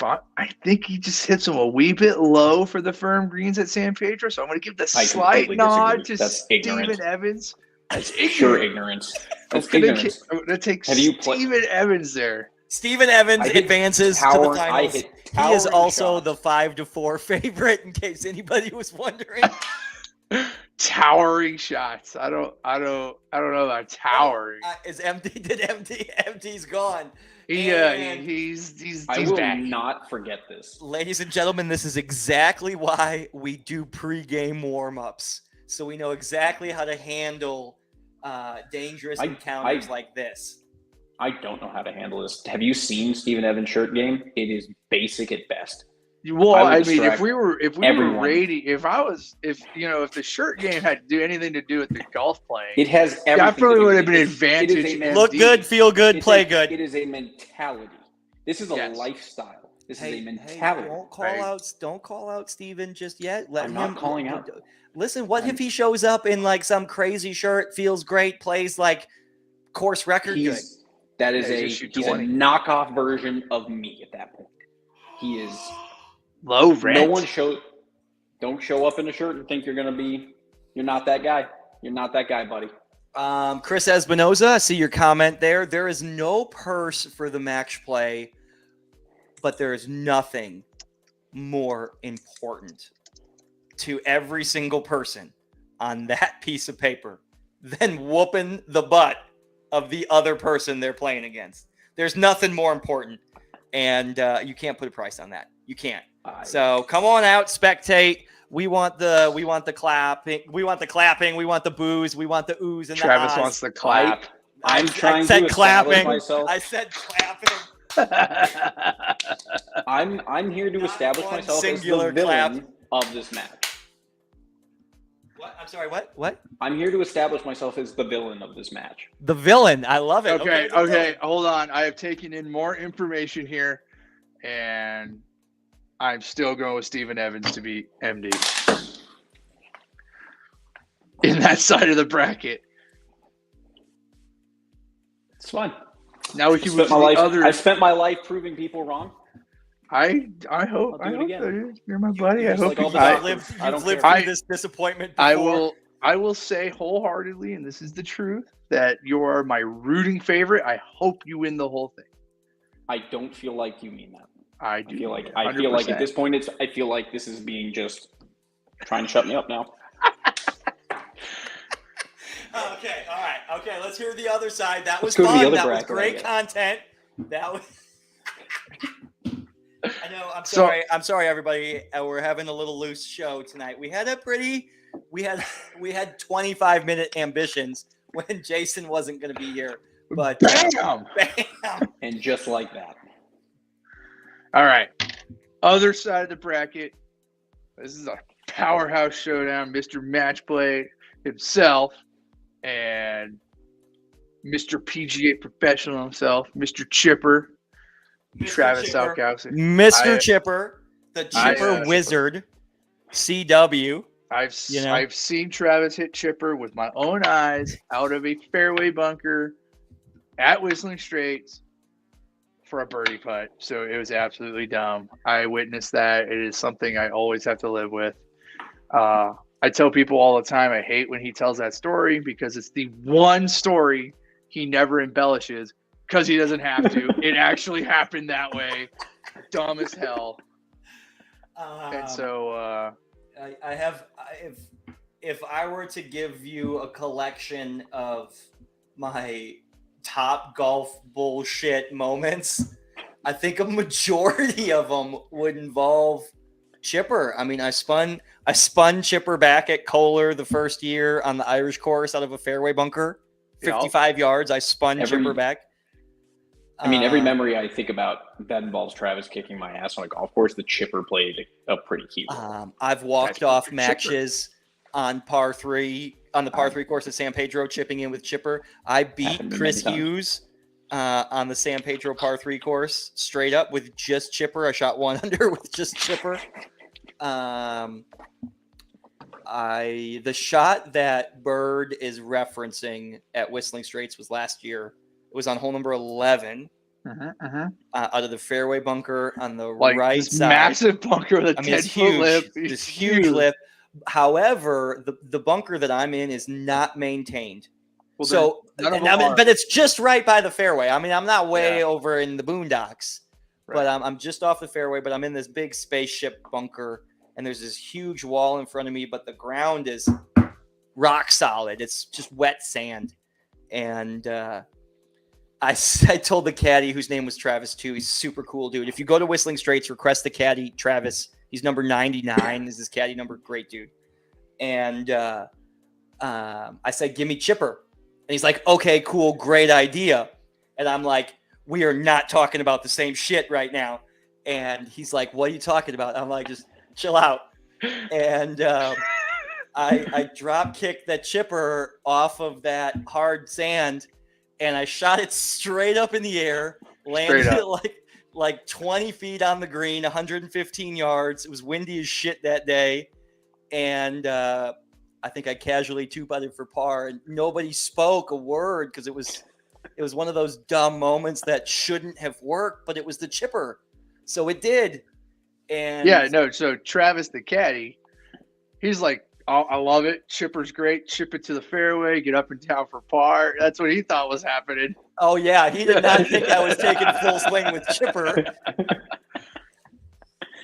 But I think he just hits them a wee bit low for the firm greens at San Pedro. So I'm going to give the slight nod to Steven Evans. That's pure ignorance. That's ignorance. I'm going to take Steven Evans there. Steven Evans advances to the finals. He is also the 5-4 favorite, in case anybody was wondering. Towering shots. I don't know about towering. MD's gone. He's I will back. not forget this. Ladies and gentlemen, this is exactly why we do pregame warm-ups. So we know exactly how to handle dangerous encounters like this. I don't know how to handle this. Have you seen Steven Evans' shirt game? It is basic at best. Well, I mean, if we were rating, if the shirt game had to do anything to do with the golf playing, it has everything. Definitely would have been advantage. Look good, feel good, play good. It is a mentality. This is a lifestyle. This is a mentality. Don't call out Steven just yet. I'm not calling out. Listen, what if he shows up in like some crazy shirt, feels great, plays like course record good? He's a knockoff version of me at that point. He is low rent. Don't show up in a shirt and think you're not that guy. You're not that guy, buddy. Chris Espinoza, I see your comment there. There is no purse for the match play, but there is nothing more important to every single person on that piece of paper than whooping the butt of the other person they're playing against. There's nothing more important, and you can't put a price on that. You can't. So come on out, spectate. We want the clapping. We want the clapping. We want the boos. We want the oohs and Travis the ahs. wants the clap. I said clapping. Myself. I said clapping. I'm here to establish myself as the villain of this match. What? I'm sorry, what? I'm here to establish myself as the villain of this match. The villain. I love it. Okay. Hold on. I have taken in more information here, and I'm still going with Steven Evans to beat MD in that side of the bracket. It's fine. Now we can move to the other. I've spent my life proving people wrong. I hope that you're my buddy. I hope you've lived through this disappointment before. I will say wholeheartedly, and this is the truth, that you are my rooting favorite. I hope you win the whole thing. I don't feel like you mean that. I do. I feel like at this point I feel like this is being just Trying to shut me up now. Okay, all right. Okay, let's hear the other side. That was Let's go to the fun. other That was bracket, I great guess. content. That was. I know. I'm So- sorry. I'm sorry, everybody. We're having a little loose show tonight. We had 25-minute ambitions when Jason wasn't going to be here. But Bam! bam. And just like that. All right. Other side of the bracket. This is a powerhouse showdown. Mr. Matchplay himself and Mr. PGA professional himself, Mr. Chipper, Travis Salkowski. Mr. Chipper, the Chipper I, Wizard, CW. I've seen Travis hit Chipper with my own eyes out of a fairway bunker at Whistling Straits for a birdie putt. So it was absolutely dumb. I witnessed that. It is something I always have to live with. I tell people all the time I hate when he tells that story because it's the one story he never embellishes because he doesn't have to. It actually happened that way. Dumb as hell. And so if I were to give you a collection of my top golf bullshit moments, I think a majority of them would involve Chipper. I mean, I spun Chipper back at Kohler the first year on the Irish course out of a fairway bunker, 55 yards. I spun Chipper back. I mean, every memory I think about that involves Travis kicking my ass on a golf course, the Chipper played a pretty key role. I've walked off matches on par 3 on the par 3 course at San Pedro, chipping in with Chipper. I beat Chris Hughes on the San Pedro par 3 course straight up with just Chipper. I shot 1 under with just Chipper. The shot that Bird is referencing at Whistling Straits was last year. It was on hole number 11 out of the fairway bunker on the right side. Massive bunker with a 10-foot lip. This huge lip. However, the bunker that I'm in is not maintained. Well, but it's just right by the fairway. I mean, I'm not way over in the boondocks, but I'm just off the fairway. But I'm in this big spaceship bunker, and there's this huge wall in front of me. But the ground is rock solid. It's just wet sand, and I told the caddy, whose name was Travis too. He's a super cool dude. If you go to Whistling Straits, request the caddy Travis. He's number 99. Is his caddy number? Great dude. And I said, "Give me Chipper." And he's like, "Okay, cool, great idea." And I'm like, "We are not talking about the same shit right now." And he's like, "What are you talking about?" I'm like, "Just chill out." And I drop kicked that Chipper off of that hard sand, and I shot it straight up in the air, landed it like 20 feet on the green, 115 yards. It was windy as shit that day. And I think I casually 2-putted for par, and nobody spoke a word because it was one of those dumb moments that shouldn't have worked, but it was the Chipper. So it did. And so Travis the caddy, he's like, "Oh, I love it. Chipper's great. Chip it to the fairway, get up and down for par." That's what he thought was happening. Oh, yeah. He did not think I was taking full swing with Chipper.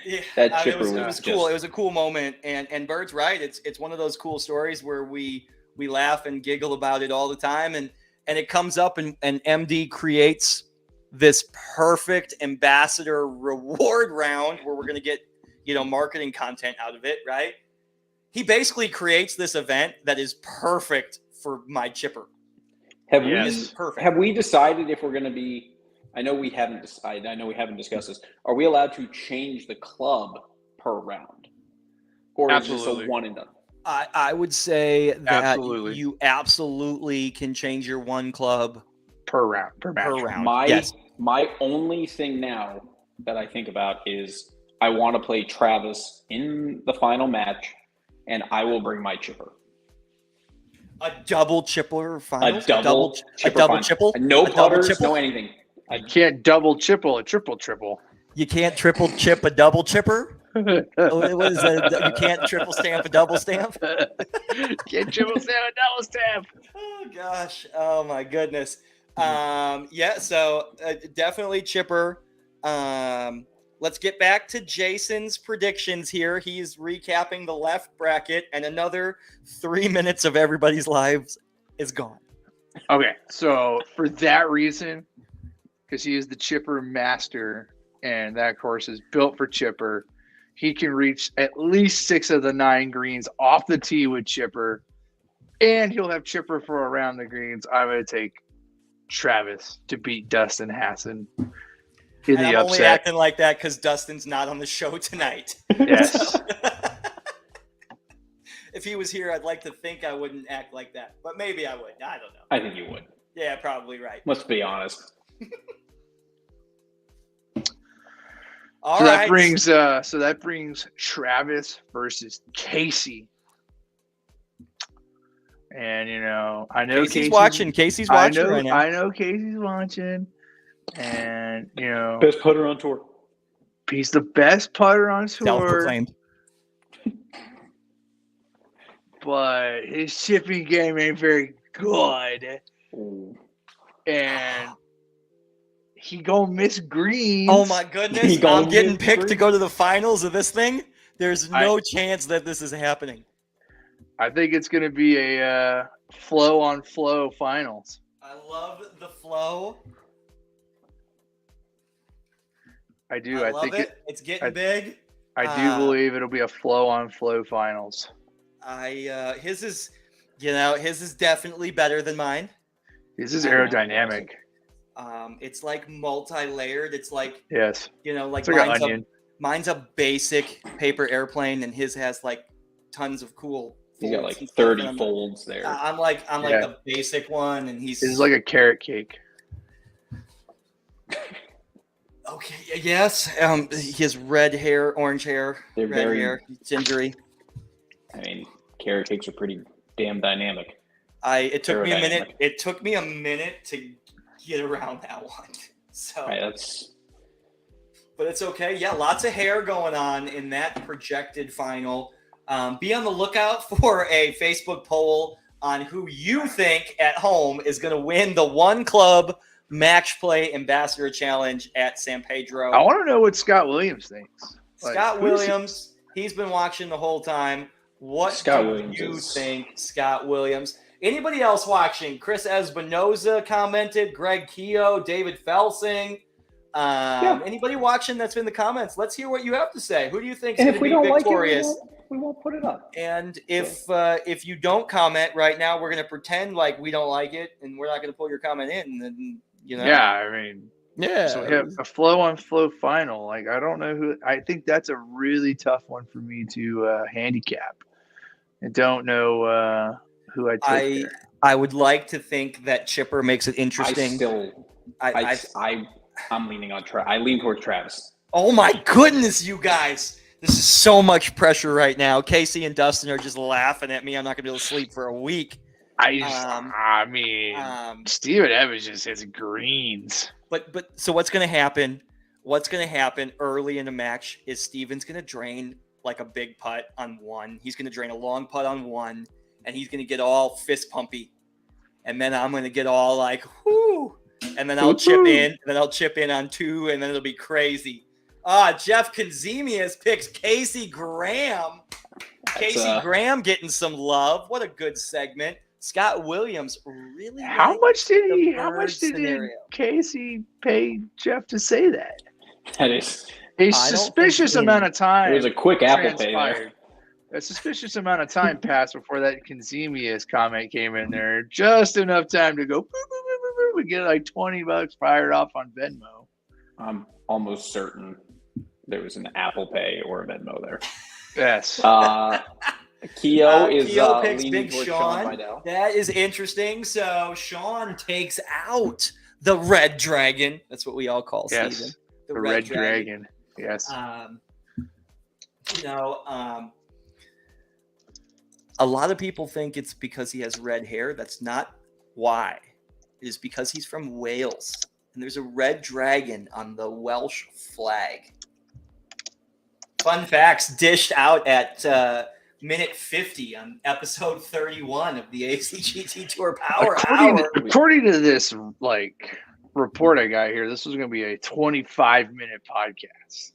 Yeah, that Chipper it was cool. It was a cool moment. And Bird's right. It's one of those cool stories where we laugh and giggle about it all the time. And it comes up and MD creates this perfect ambassador reward round where we're going to get, marketing content out of it, right? He basically creates this event that is perfect for my Chipper. Have we decided if we're going to be? I know we haven't decided. I know we haven't discussed this. Are we allowed to change the club per round, or is this a one and done? I would say that you absolutely can change your one club per round. Per match. My only thing now that I think about is I want to play Travis in the final match, and I will bring my Chipper. A double Chipper final? A double Chipper? No putters, no anything. You can't double chipple a triple. You can't triple chip a double Chipper? What is that? You can't triple stamp a double stamp? Can't triple stamp a double stamp. Oh, gosh. Oh, my goodness. So definitely Chipper. let's get back to Jason's predictions here. He's recapping the left bracket, and another 3 minutes of everybody's lives is gone. Okay, so for that reason, because he is the chipper master, and that course is built for chipper, he can reach at least 6 of the 9 greens off the tee with chipper, and he'll have chipper for around the greens. I'm going to take Travis to beat Dustin Hassan in and the I'm upset. only acting like that because Dustin's not on the show tonight. Yes. So, if he was here, I'd like to think I wouldn't act like that, but maybe I would. I don't know. I think you would. Yeah, probably right. Let's be honest. All so right. that brings Travis versus Casey. And I know Casey's watching. Casey's watching right now. I know Casey's watching. And Best putter on tour. He's the best putter on tour. Self-proclaimed. But his chipping game ain't very good. Ooh. And he gonna miss greens. Oh my goodness! I'm getting picked to go to the finals of this thing. There's no chance that this is happening. I think it's gonna be a flow on flow finals. I love the flow. I do. I think it's getting big. I do believe it'll be a flow on flow finals. His is definitely better than mine. His is aerodynamic. It's like multi-layered. It's like yes, like it's like an onion. Mine's a basic paper airplane, and his has like tons of cool. He's got like 30 folds there. I'm like the basic one, and This is like a carrot cake. Okay. Yes. He has red hair, orange hair, They're red very hair, gingery. I mean, carrot cakes are pretty damn dynamic. It took me a minute. It took me a minute to get around that one. So, right, but it's okay. Yeah, lots of hair going on in that projected final. Be on the lookout for a Facebook poll on who you think at home is going to win the One Club Match Play Ambassador Challenge at San Pedro. I want to know what Scott Williams thinks. Scott Williams, he's been watching the whole time. What do you think, Scott Williams? Anybody else watching? Chris Espinoza commented. Greg Keogh, David Felsing. Anybody watching that's in the comments? Let's hear what you have to say. Who do you think is going to be victorious? Like it, we won't put it up. And if you don't comment right now, we're going to pretend like we don't like it, and we're not going to pull your comment in. And Yeah, I mean. Yeah. So we have a flow on flow final. Like, I don't know who. I think that's a really tough one for me to handicap. I don't know who I take there. I would like to think that Chipper makes it interesting. I'm leaning on Travis. I lean towards Travis. Oh my goodness, you guys. This is so much pressure right now. Casey and Dustin are just laughing at me. I'm not going to be able to sleep for a week. Steven Evans just hits greens. But so what's going to happen? What's going to happen early in the match is Steven's going to drain like a big putt on one. He's going to drain a long putt on one, and he's going to get all fist pumpy. And then I'm going to get all like, whoo. And then I'll chip in. And then I'll chip in on two, and then it'll be crazy. Jeff Konzemius picks Casey Graham. Casey Graham getting some love. What a good segment. Scott Williams really. How much did Casey pay Jeff to say that? That is a suspicious amount of time. It was a quick Apple Pay there. A suspicious amount of time passed before that Konzemius comment came in there. Just enough time to go. Boop, boop, boop, boop, boop. We get like $20 fired off on Venmo. I'm almost certain there was an Apple Pay or a Venmo there. Yes. Keogh picks Big Sean. That is interesting. So Sean takes out the Red Dragon. That's what we all call Steven. The Red Dragon. Yes. A lot of people think it's because he has red hair. That's not why. It is because he's from Wales. And there's a red dragon on the Welsh flag. Fun facts dished out at minute 50 on episode 31 of the ACGT Tour Power Hour. According to this report I got here, this was going to be a 25-minute podcast.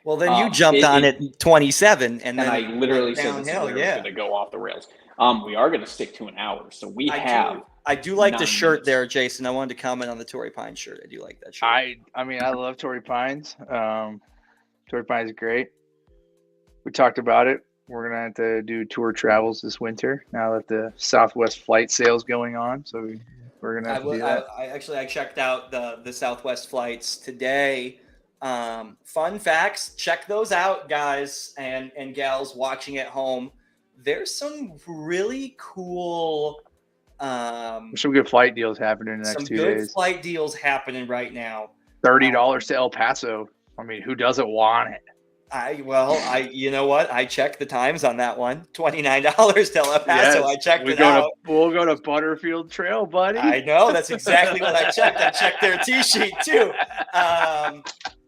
Well, then you jumped on it 27, and then I literally said this downhill. was going to go off the rails. We are going to stick to an hour, so I do like the shirt minutes. there, Jason. I wanted to comment on the Torrey Pines shirt. I do like that shirt. I mean, I love Torrey Pines. Torrey Pines is great. We talked about it. We're gonna have to do tour travels this winter now that the Southwest flight sale's going on. So we're gonna have to do that. I checked out the Southwest flights today. Fun facts, check those out, guys and gals watching at home. There's some really cool some good flight deals happening in the next 2 days. Some good flight deals happening right now. $30 to El Paso. I mean, who doesn't want it? You know what? I checked the times on that one. $29 to El Paso. Yes, I checked it out. We'll go to Butterfield Trail, buddy. I know. That's exactly what I checked. I checked their T sheet too.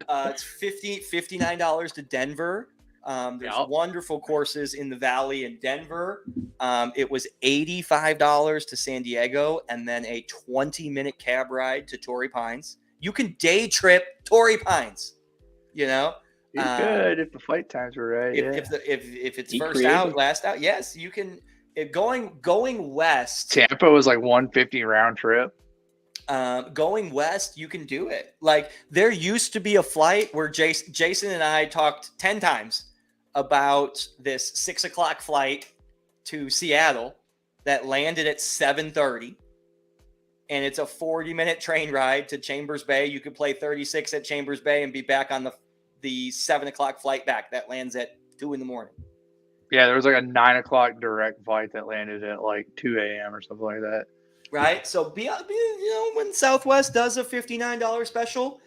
It's $59 to Denver. There's wonderful courses in the Valley in Denver. It was $85 to San Diego, and then a 20-minute cab ride to Torrey Pines. You can day trip Torrey Pines. You know. You could if the flight times were right. If it's first out, last out, yes, you can. Going west. Tampa was like 150 round trip. Going west, you can do it. Like there used to be a flight where Jason and I talked 10 times about this 6 o'clock flight to Seattle that landed at 7:30. And it's a 40-minute train ride to Chambers Bay. You could play 36 at Chambers Bay and be back on the 7 o'clock flight back that lands at 2 a.m. Yeah, there was like a 9 o'clock direct flight that landed at like 2 a.m. or something like that. Right. So when Southwest does a $59 special,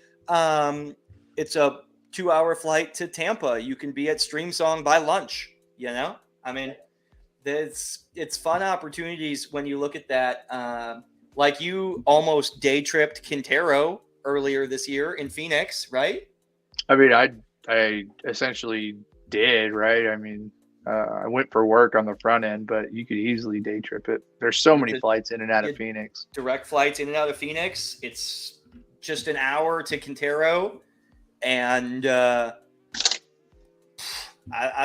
it's a 2-hour flight to Tampa. You can be at Streamsong by lunch. You know, I mean, it's fun opportunities when you look at that. Like you almost day tripped Quintero earlier this year in Phoenix, right? I mean, I essentially did, right? I mean, I went for work on the front end, but you could easily day trip it. There's so many flights in and out of Phoenix. Direct flights in and out of Phoenix. It's just an hour to Quintero, and I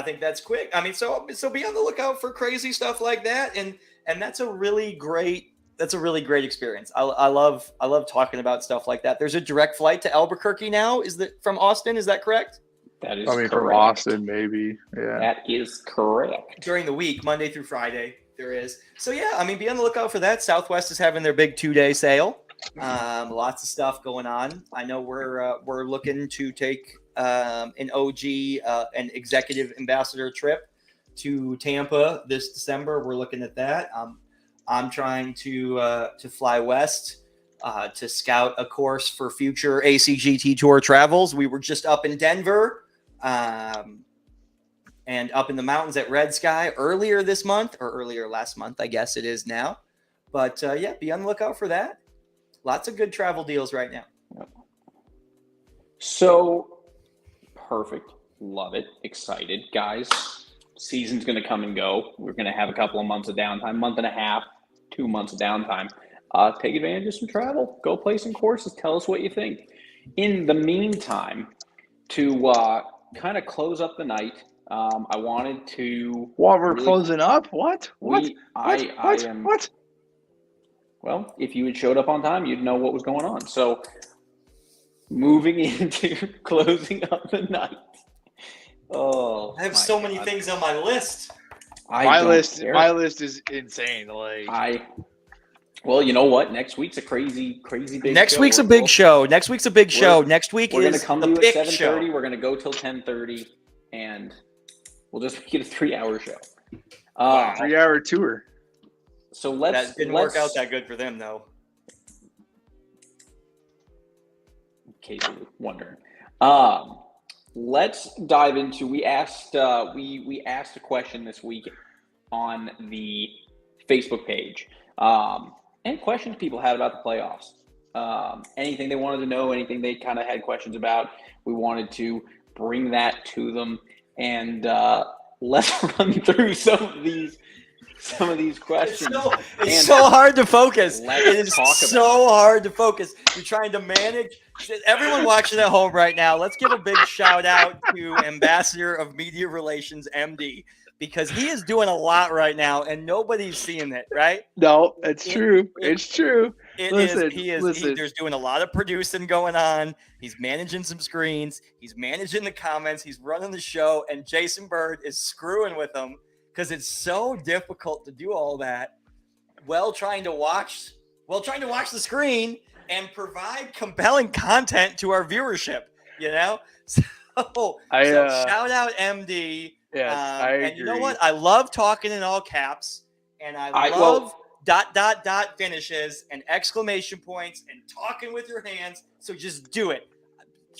think that's quick. I mean, so be on the lookout for crazy stuff like that, and that's a really great experience. I love talking about stuff like that. There's a direct flight to Albuquerque now. Is that from Austin? Is that correct? That is correct. From Austin, maybe. Yeah. That is correct. During the week, Monday through Friday, there is. So yeah, I mean, be on the lookout for that. Southwest is having their big 2-day sale. Lots of stuff going on. I know we're looking to take an OG, an executive ambassador trip to Tampa this December. We're looking at that. I'm trying to fly west to scout a course for future ACGT tour travels. We were just up in Denver and up in the mountains at Red Sky earlier this month, or earlier last month, I guess it is now. But yeah, be on the lookout for that. Lots of good travel deals right now. So perfect. Love it. Excited. Guys, season's going to come and go. We're going to have a couple of months of downtime, month and a half, 2 months of downtime. Take advantage of some travel. Go play some courses. Tell us what you think. In the meantime, to kind of close up the night, I wanted to... What, we're closing up? What? What? Well, if you had showed up on time, you'd know what was going on. So, moving into closing up the night. Oh, I have so many things on my list. My list is insane. Well, you know what? Next week's a crazy big. Next week's a big show. Next week is we're gonna come to you at 7:30. We're gonna go till 10:30, and we'll just get a 3-hour show. 3-hour tour. So that didn't work out that good for them, though. In case you're wondering, let's dive into. We asked a question this week on the Facebook page, and questions people had about the playoffs. Anything they wanted to know, anything they kind of had questions about, we wanted to bring that to them, and let's run through some of these some of these questions. It's so hard to focus. It is talk so hard to focus. You're trying to manage. Everyone watching at home right now, let's give a big shout out to Ambassador of Media Relations, MD, because he is doing a lot right now and nobody's seeing it, right? No, it's true. It's true. There's doing a lot of producing going on. He's managing some screens. He's managing the comments. He's running the show. And Jason Bird is screwing with him because it's so difficult to do all that while trying to watch the screen and provide compelling content to our viewership, So shout out MD. Yes, I agree. And you know what? I love talking in all caps, and I love dot finishes and exclamation points and talking with your hands. So just do it.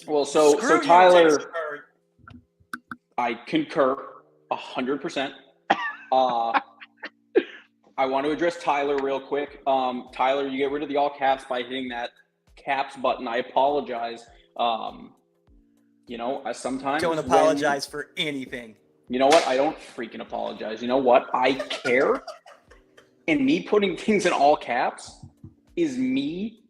Well, so Tyler, I concur 100%. I want to address Tyler real quick. Tyler, you get rid of the all caps by hitting that caps button. I apologize. I sometimes don't apologize for anything. You know what? I don't freaking apologize. You know what? I care. And me putting things in all caps is me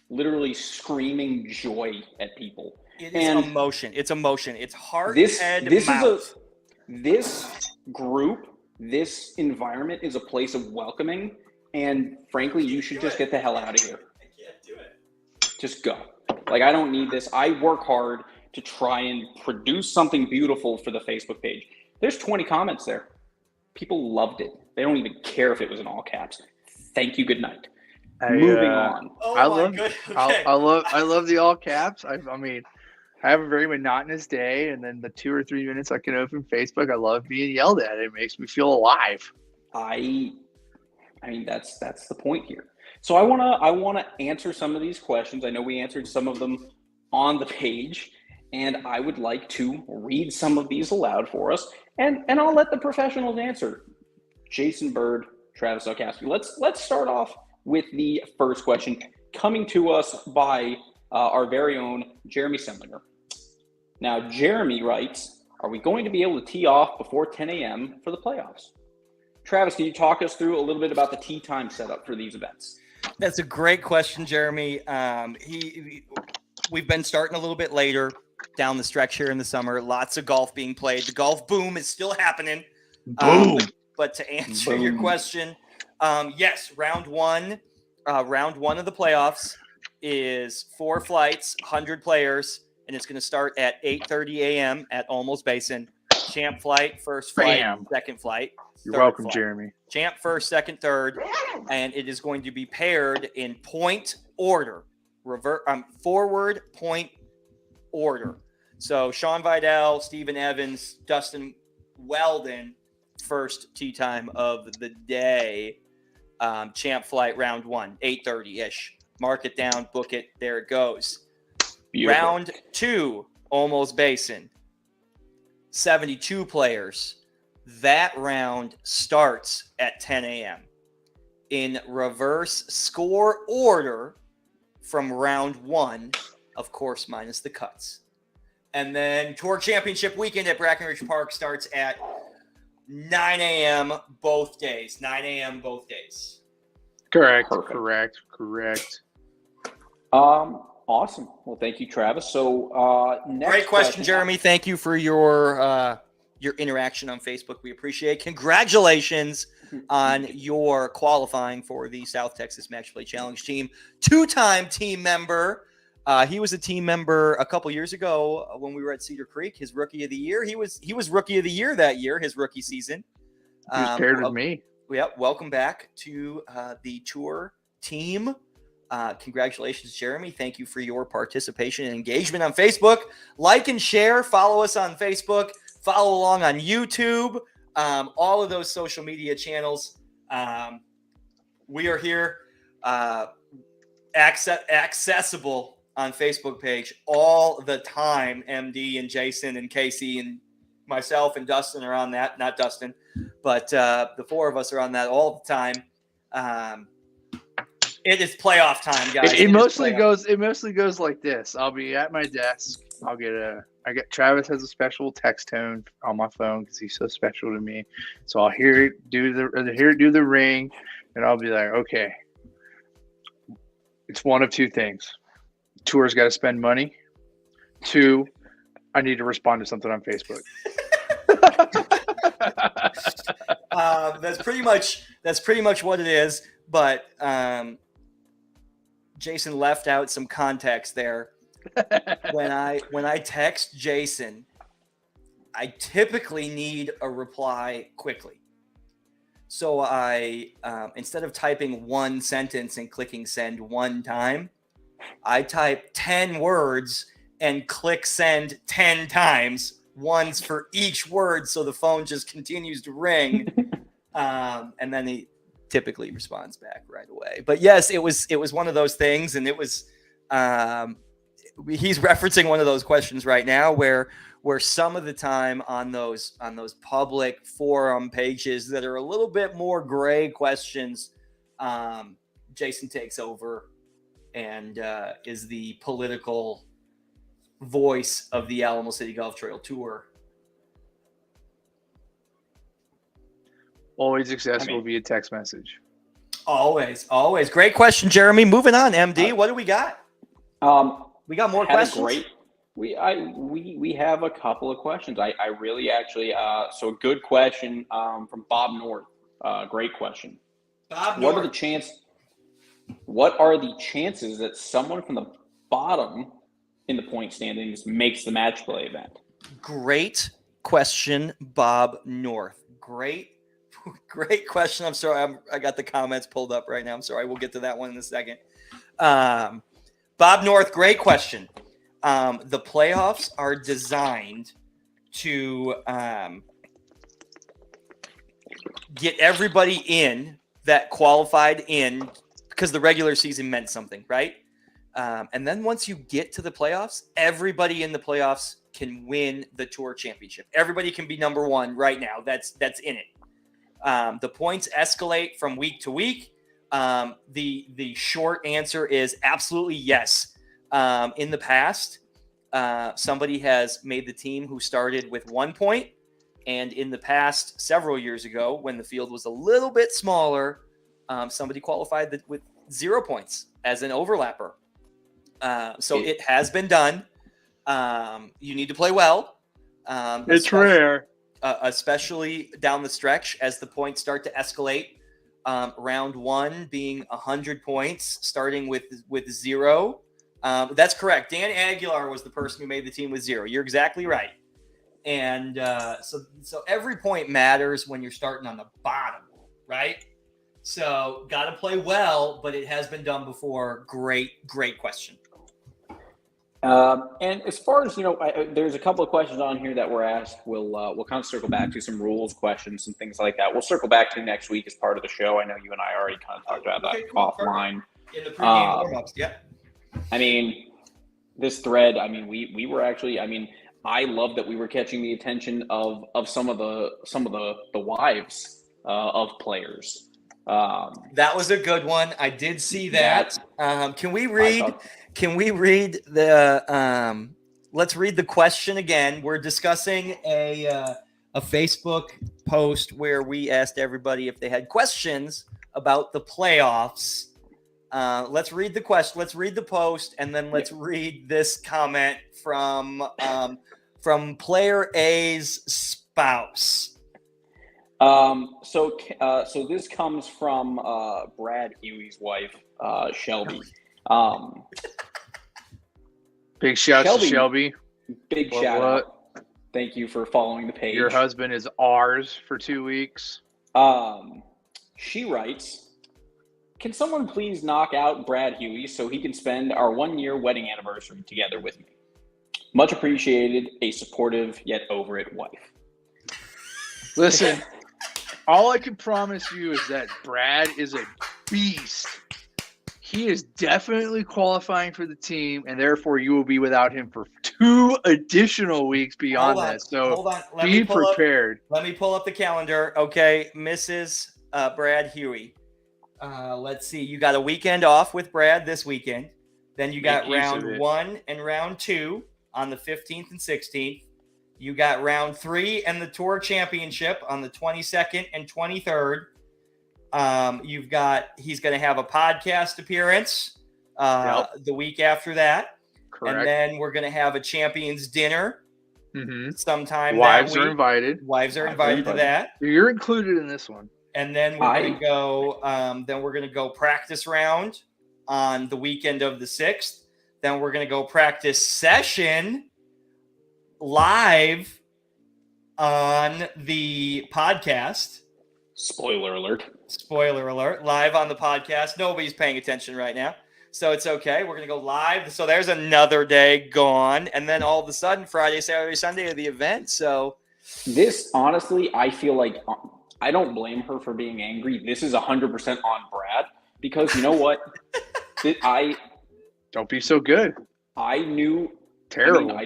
literally screaming joy at people. It is emotion. It's emotion. It's heart, head, mouth. This group, this environment is a place of welcoming. And frankly, you should just get the hell out of here. I can't do it. Just go. Like, I don't need this. I work hard to try and produce something beautiful for the Facebook page. There's 20 comments there. People loved it. They don't even care if it was in all caps. Thank you. Good night. Moving on. I love the all caps. I have a very monotonous day, and then the 2 or 3 minutes I can open Facebook, I love being yelled at. It makes me feel alive. I mean, that's the point here. So I wanna answer some of these questions. I know we answered some of them on the page, and I would like to read some of these aloud for us, and I'll let the professionals answer. Jason Bird, Travis Salkowski. Let's start off with the first question coming to us by our very own Jeremy Semlinger. Now, Jeremy writes, are we going to be able to tee off before 10 a.m. for the playoffs? Travis, can you talk us through a little bit about the tee time setup for these events? That's a great question, Jeremy. We've been starting a little bit later down the stretch here in the summer. Lots of golf being played. The golf boom is still happening. Boom. But to answer your question, yes, round one of the playoffs is 4 flights, 100 players, and it's going to start at 8:30 a.m. at Olmos Basin. Champ flight, first flight, second flight. You're welcome, flight. Jeremy. Champ first, second, third, and it is going to be paired in point order, forward point order. So Sean Vidal, Stephen Evans, Dustin Weldon, first tee time of the day. Champ flight round 1, 8:30-ish. Mark it down, book it. There it goes. Beautiful. Round 2, Olmos Basin. 72 players. That round starts at 10 a.m. in reverse score order from round 1, of course, minus the cuts. And then Tour Championship weekend at Brackenridge Park starts at 9 a.m. both days. 9 a.m. both days. Correct. Perfect. Correct. Awesome. Well, thank you, Travis. So, next great question, Jeremy. Thank you for your interaction on Facebook. We appreciate it. Congratulations on your qualifying for the South Texas Match Play Challenge team. 2-time team member. He was a team member a couple years ago when we were at Cedar Creek. His rookie of the year. He was rookie of the year that year. His rookie season. He was paired with me. Yeah. Welcome back to the tour team. Congratulations, Jeremy. Thank you for your participation and engagement on Facebook. Like and share. Follow us on Facebook. Follow along on YouTube. All of those social media channels. We are here, accessible on Facebook page all the time. MD and Jason and Casey and myself and Dustin are on that. Not Dustin, but the 4 of us are on that all the time. It is playoff time, guys. It mostly goes like this. I'll be at my desk. I'll get a Travis has a special text tone on my phone because he's so special to me. So I'll hear it do the ring, and I'll be like, okay, it's one of two things. Tour's got to spend money. 2, I need to respond to something on Facebook. That's pretty much what it is. But Jason left out some context there. When I text Jason, I typically need a reply quickly. So I instead of typing one sentence and clicking send one time, I type 10 words and click send 10 times, once for each word, so the phone just continues to ring. And then he typically responds back right away. But yes, it was one of those things, and it was he's referencing one of those questions right now where some of the time on those public forum pages that are a little bit more gray questions, Jason takes over and is the political voice of the Alamo City Golf Trail Tour. Always accessible via text message. Always. Great question, Jeremy. Moving on, MD. What do we got? We got more questions. We have a couple of questions. I really actually so a good question from Bob North. Great question. Bob North. What are the chances that someone from the bottom in the point standings makes the match play event? Great question, Bob North. Great question. I'm sorry, I got the comments pulled up right now. I'm sorry. We'll get to that one in a second. Bob North, great question. The playoffs are designed to get everybody in that qualified in, because the regular season meant something, right? And then once you get to the playoffs, everybody in the playoffs can win the Tour Championship. Everybody can be number one right now. That's in it. The points escalate from week to week. The short answer is absolutely yes. In the past, somebody has made the team who started with 1 point. And in the past, several years ago, when the field was a little bit smaller, somebody qualified with 0 points as an overlapper. So it has been done. You need to play well. It's rare. Especially down the stretch as the points start to escalate. Round 1 being 100 points, starting with 0. That's correct. Dan Aguilar was the person who made the team with 0. You're exactly right. And so every point matters when you're starting on the bottom, right? So got to play well, but it has been done before. Great question. And as far as, there's a couple of questions on here that were asked. We'll kind of circle back to some rules questions and things like that. We'll circle back to next week as part of the show. I know you and I already kind of talked about that offline. In the pregame warm-ups, yeah. I mean, this thread, we were actually, I love that we were catching the attention of some of the wives of players. That was a good one. I did see that. Can we read the let's read the question again. We're discussing a Facebook post where we asked everybody if they had questions about the playoffs. Let's read the question. Let's read the post, and then let's read this comment from player A's spouse. So this comes from Brad Huey's wife, Shelby. Big shout to Shelby. Big shout out. Thank you for following the page. Your husband is ours for 2 weeks. She writes, can someone please knock out Brad Huey so he can spend our 1-year wedding anniversary together with me? Much appreciated, a supportive yet over it wife. Listen, all I can promise you is that Brad is a beast. He is definitely qualifying for the team, and therefore you will be without him for 2 additional weeks beyond that. So hold on. Be prepared. Let me pull up the calendar. Okay, Mrs. Brad Huey. Let's see. You got a weekend off with Brad this weekend. Then you got round 1 and round 2. on the 15th and 16th. You got round 3 and the Tour Championship on the 22nd and 23rd. He's going to have a podcast appearance the week after that. Correct. And then we're going to have a Champions Dinner sometime Wives that week. are invited. Wives are invited to that. You're included in this one. And then we're going to go. Then we're going to go practice round on the weekend of the 6th. Then we're going to go practice session live on the podcast. Spoiler alert. Live on the podcast. Nobody's paying attention right now, so it's okay. We're going to go live. So there's another day gone. And then all of a sudden, Friday, Saturday, Sunday are the event. So this, honestly, I feel like I don't blame her for being angry. This is 100% on Brad, because you know what? Don't be so good. I knew. Terrible.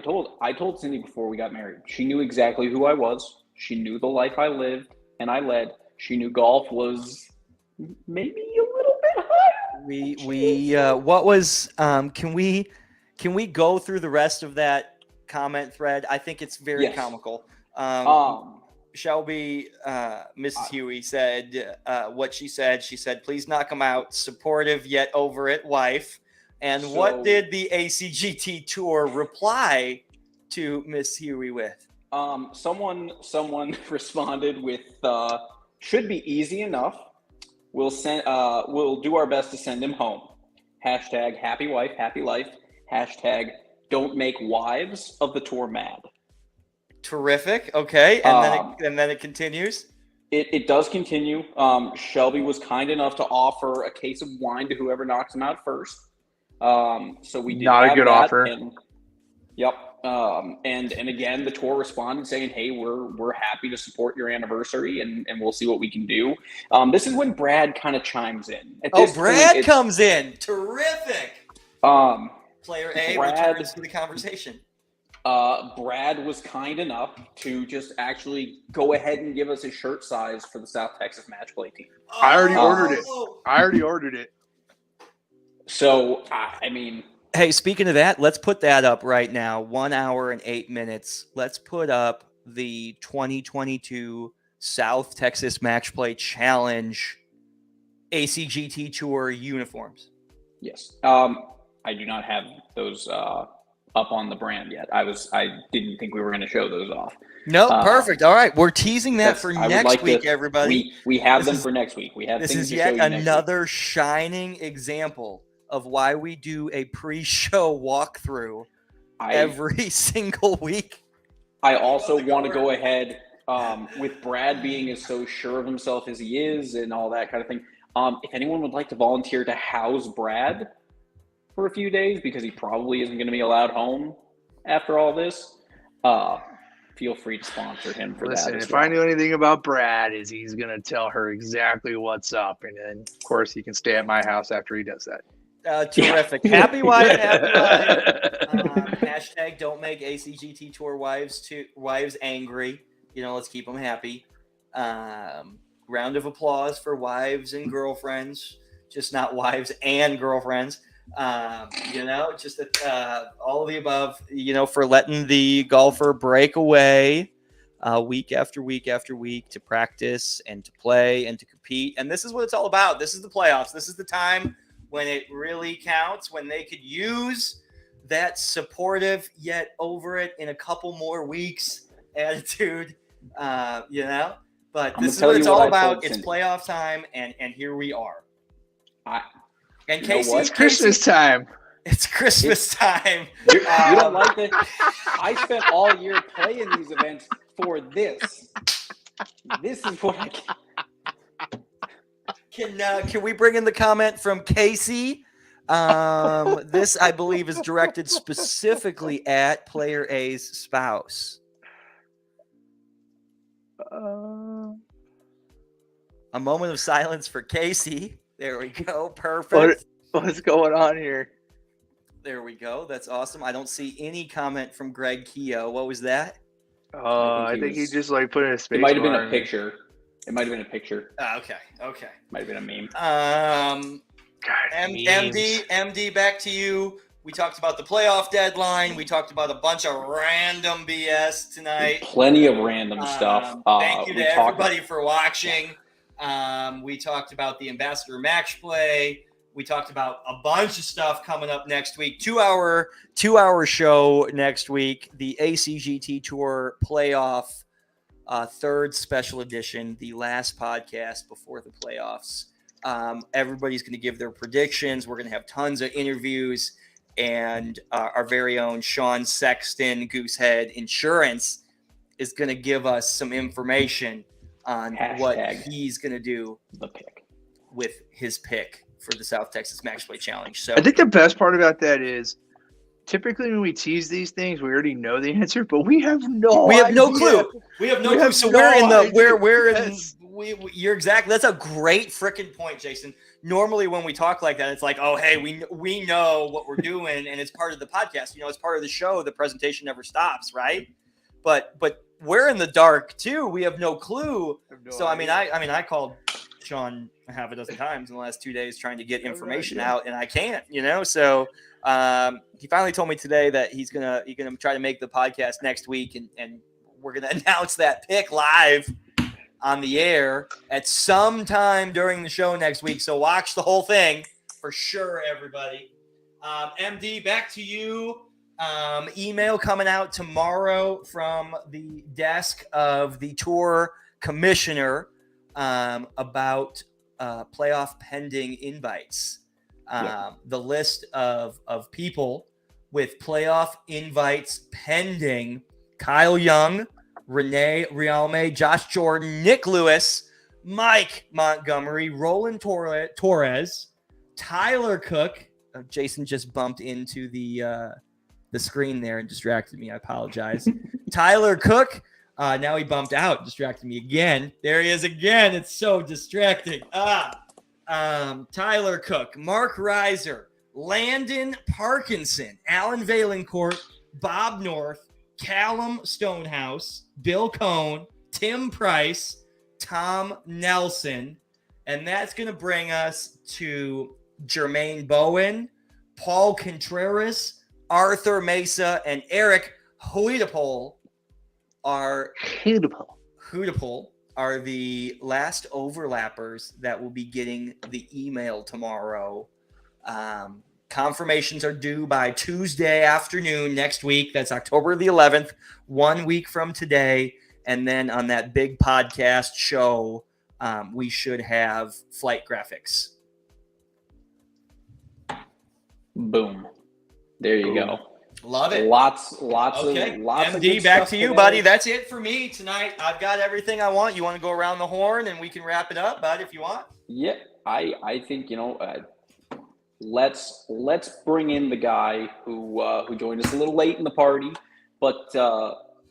I told Cindy before we got married. She knew exactly who I was. She knew the life I lived and I led. She knew golf was maybe a little bit higher. What was can we go through the rest of that comment thread? I think it's very comical. Shelby, Mrs. Huey said what she said. She said, "Please knock him out. Supportive yet over it, wife." And what did the ACGT Tour reply to Miss Huey with? Someone responded with, "Should be easy enough. We'll do our best to send him home. Hashtag happy wife, happy life. Hashtag don't make wives of the tour mad." Terrific. Okay, and then it continues. It does continue. Shelby was kind enough to offer a case of wine to whoever knocks him out first. So we did not a good offer. Yep. And again, the tour responded saying, "Hey, we're happy to support your anniversary, and we'll see what we can do." This is when Brad kind of chimes in. Brad comes in. Terrific. Player A returns to the conversation. Brad was kind enough to just actually go ahead and give us a shirt size for the South Texas match play team. I already ordered it. So, I mean... Hey, speaking of that, let's put that up right now. 1 hour and 8 minutes. Let's put up the 2022 South Texas Match Play Challenge ACGT Tour uniforms. Yes. I do not have those up on the brand yet. I didn't think we were going to show those off. No, perfect. All right, we're teasing that for next week, everybody. We have them for next week. We have. This is yet another shining example of why we do a pre-show walkthrough every single week. I also want to go ahead with Brad being as so sure of himself as he is and all that kind of thing. If anyone would like to volunteer to house Brad for a few days, because he probably isn't going to be allowed home after all this, feel free to sponsor him for that. Listen, if I knew anything about Brad, is he's going to tell her exactly what's up, and then of course he can stay at my house after he does that. Terrific. Happy wife, happy life. Hashtag don't make ACGT Tour wives angry. Let's keep them happy. Round of applause for wives and girlfriends, just not wives and girlfriends. Just all of the above, for letting the golfer break away week after week after week to practice and to play and to compete. And this is what it's all about. This is the playoffs. This is the time when it really counts, when they could use that supportive yet over it in a couple more weeks attitude, But this is what it's all about. It's playoff time, and here we are. And Casey, it's Christmas time. It's Christmas time. You don't like it? I spent all year playing these events for this. This is what I can. Can we bring in the comment from Casey? This, I believe, is directed specifically at Player A's spouse. A moment of silence for Casey. There we go. Perfect. What's going on here? There we go. That's awesome. I don't see any comment from Greg Keogh. What was that? I think he just put in a space. It might have been a picture. Okay. Might have been a meme. MD, back to you. We talked about the playoff deadline. We talked about a bunch of random BS tonight. Plenty of random stuff. Thank you to everybody for watching. We talked about the Ambassador match play. We talked about a bunch of stuff coming up next week. Two-hour show next week. The ACGT Tour Playoff third special edition, the last podcast before the playoffs. Everybody's going to give their predictions. We're going to have tons of interviews, and our very own Sean Sexton, Goosehead Insurance, is going to give us some information on what he's going to do with his pick for the South Texas Match Play Challenge. So I think the best part about that is typically when we tease these things, we already know the answer, but we have no clue. We have no clue. So you're exactly. That's a great freaking point, Jason. Normally when we talk like that, it's like, oh, hey, we know what we're doing, and it's part of the podcast. It's part of the show. The presentation never stops, right? But we're in the dark too. We have no clue. I called Sean half a dozen times in the last 2 days trying to get information out, and I can't. So he finally told me today that he's gonna try to make the podcast next week, and we're gonna announce that pick live on the air at some time during the show next week. So watch the whole thing for sure, everybody. MD, back to you. Email coming out tomorrow from the desk of the tour commissioner about playoff pending invites. The list of people with playoff invites pending: Kyle Young, Renee Rialme, Josh Jordan, Nick Lewis, Mike Montgomery, Roland Torres, Tyler Cook. Jason just bumped into the screen there and distracted me. I apologize. Tyler Cook. Now he bumped out, distracted me again. There he is again. It's so distracting. Tyler Cook, Mark Reiser, Landon Parkinson, Alan Valencourt, Bob North, Callum Stonehouse, Bill Cohn, Tim Price, Tom Nelson. And that's going to bring us to Jermaine Bowen, Paul Contreras, Arthur Mesa, and Eric Huitapol are the last overlappers that will be getting the email tomorrow. Confirmations are due by Tuesday afternoon next week. That's October the 11th, 1 week from today. And then on that big podcast show, we should have flight graphics. Boom. There you go. Love it. Lots okay. Lots MD, of back to you, today. buddy. That's it for me tonight. I've got everything I want. You want to go around the horn and we can wrap it up, bud, if you want? Yeah, I think let's bring in the guy who joined us a little late in the party, but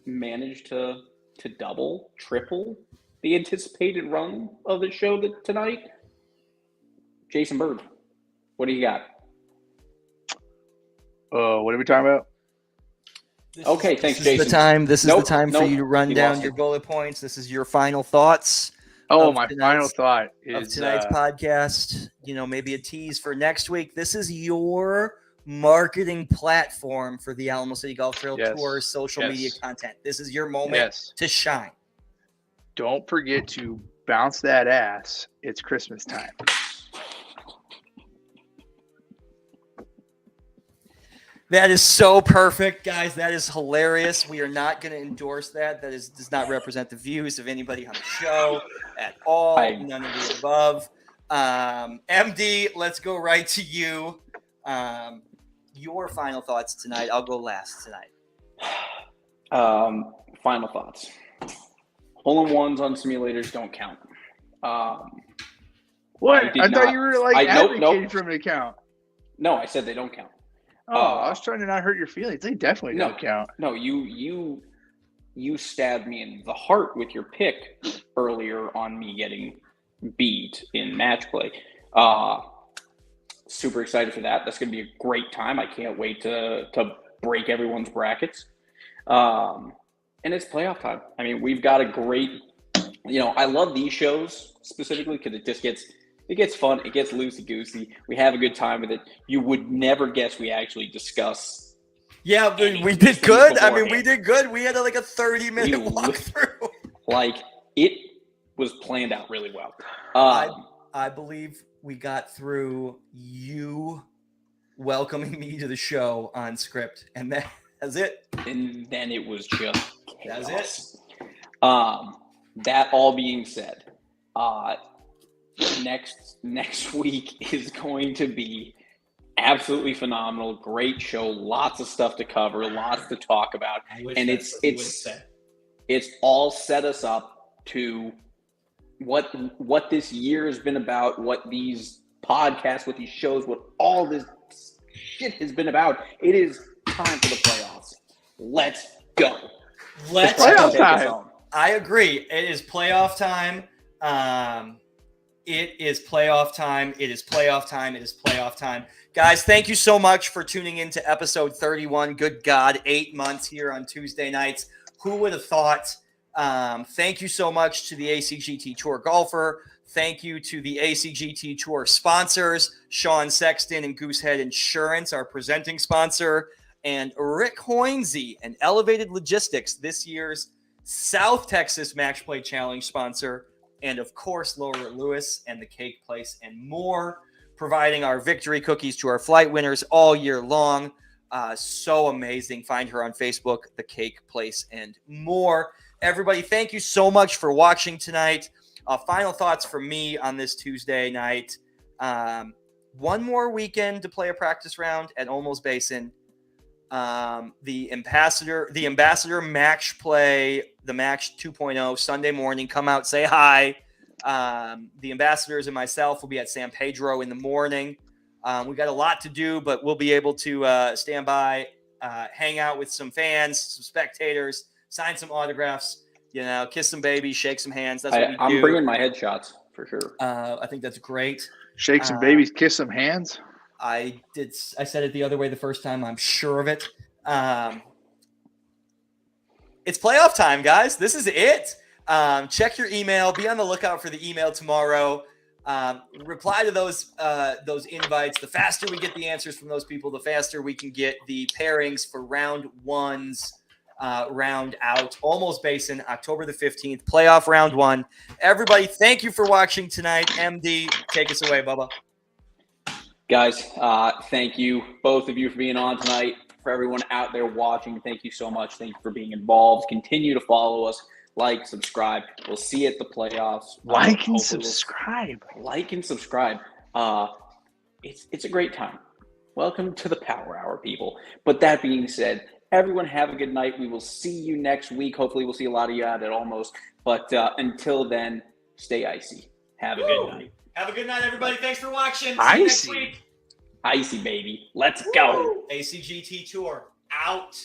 managed to double, triple the anticipated run of the show tonight. Jason Bird, what do you got? What are we talking about? Thanks, Jason. This is the time for you to run down your bullet points. This is your final thoughts. My final thought is of tonight's podcast. Maybe a tease for next week. This is your marketing platform for the Alamo City Golf Trail Tour social media content. This is your moment to shine. Don't forget to bounce that ass. It's Christmas time. That is so perfect, guys. That is hilarious. We are not going to endorse that. That does not represent the views of anybody on the show at all. None of the above. MD, let's go right to you. Your final thoughts tonight. I'll go last tonight. Final thoughts. Hole-in-ones on simulators don't count. What? I thought you were advocating for them to count. No, I said they don't count. I was trying to not hurt your feelings. They definitely don't count. No, you stabbed me in the heart with your pick earlier on me getting beat in match play. Super excited for that. That's going to be a great time. I can't wait to break everyone's brackets. And it's playoff time. I mean, we've got a great, I love these shows specifically because it just gets It gets fun. It gets loosey-goosey. We have a good time with it. You would never guess we actually discuss. Yeah, we did good. I mean, we did good. We had like a 30-minute walkthrough. Like, it was planned out really well. I believe we got through you welcoming me to the show on script, and that's it. And then it was just chaos. That's it. That all being said, next week is going to be absolutely phenomenal. Great show, lots of stuff to cover, lots to talk about, and it's all set us up to what this year has been about, what these podcasts, what these shows, what all this shit has been about. It is time for the playoffs. Let's go. Let's playoff time. I agree. It is playoff time. It is playoff time. It is playoff time. It is playoff time. Guys, thank you so much for tuning in to episode 31. Good God, 8 months here on Tuesday nights. Who would have thought? Thank you so much to the ACGT Tour Golfer. Thank you to the ACGT Tour sponsors, Sean Sexton and Goosehead Insurance, our presenting sponsor, and Rick Hoinsey and Elevated Logistics, this year's South Texas Match Play Challenge sponsor, and of course, Laura Lewis and the Cake Place and more, providing our victory cookies to our flight winners all year long. So amazing. Find her on Facebook, The Cake Place and more. Everybody, thank you so much for watching tonight. Final thoughts from me on this Tuesday night. One more weekend to play a practice round at Olmos Basin. The Ambassador Match Play, the Match 2.0, Sunday morning. Come out, say hi. The Ambassadors and myself will be at San Pedro in the morning. We got a lot to do, but we'll be able to stand by, hang out with some fans, some spectators, sign some autographs, kiss some babies, shake some hands. That's what we do. I'm bringing my headshots for sure. I think that's great. Shake some babies, kiss some hands. I said it the other way the first time. I'm sure of it. It's playoff time, guys. This is it. Check your email. Be on the lookout for the email tomorrow. Reply to those invites. The faster we get the answers from those people, the faster we can get the pairings for round one's round out. Olmos Basin, October the 15th, playoff round one. Everybody, thank you for watching tonight. MD, take us away, Bubba. Guys, thank you, both of you, for being on tonight. For everyone out there watching, thank you so much. Thank you for being involved. Continue to follow us. Like, subscribe. We'll see you at the playoffs. Like and subscribe. Like and subscribe. It's a great time. Welcome to the Power Hour, people. But that being said, everyone have a good night. We will see you next week. Hopefully we'll see a lot of you out at Olmos. But until then, stay icy. Have a good night. Have a good night, everybody. Thanks for watching. Icy. See you next week. Icy, baby. Let's go. ACGT Tour out.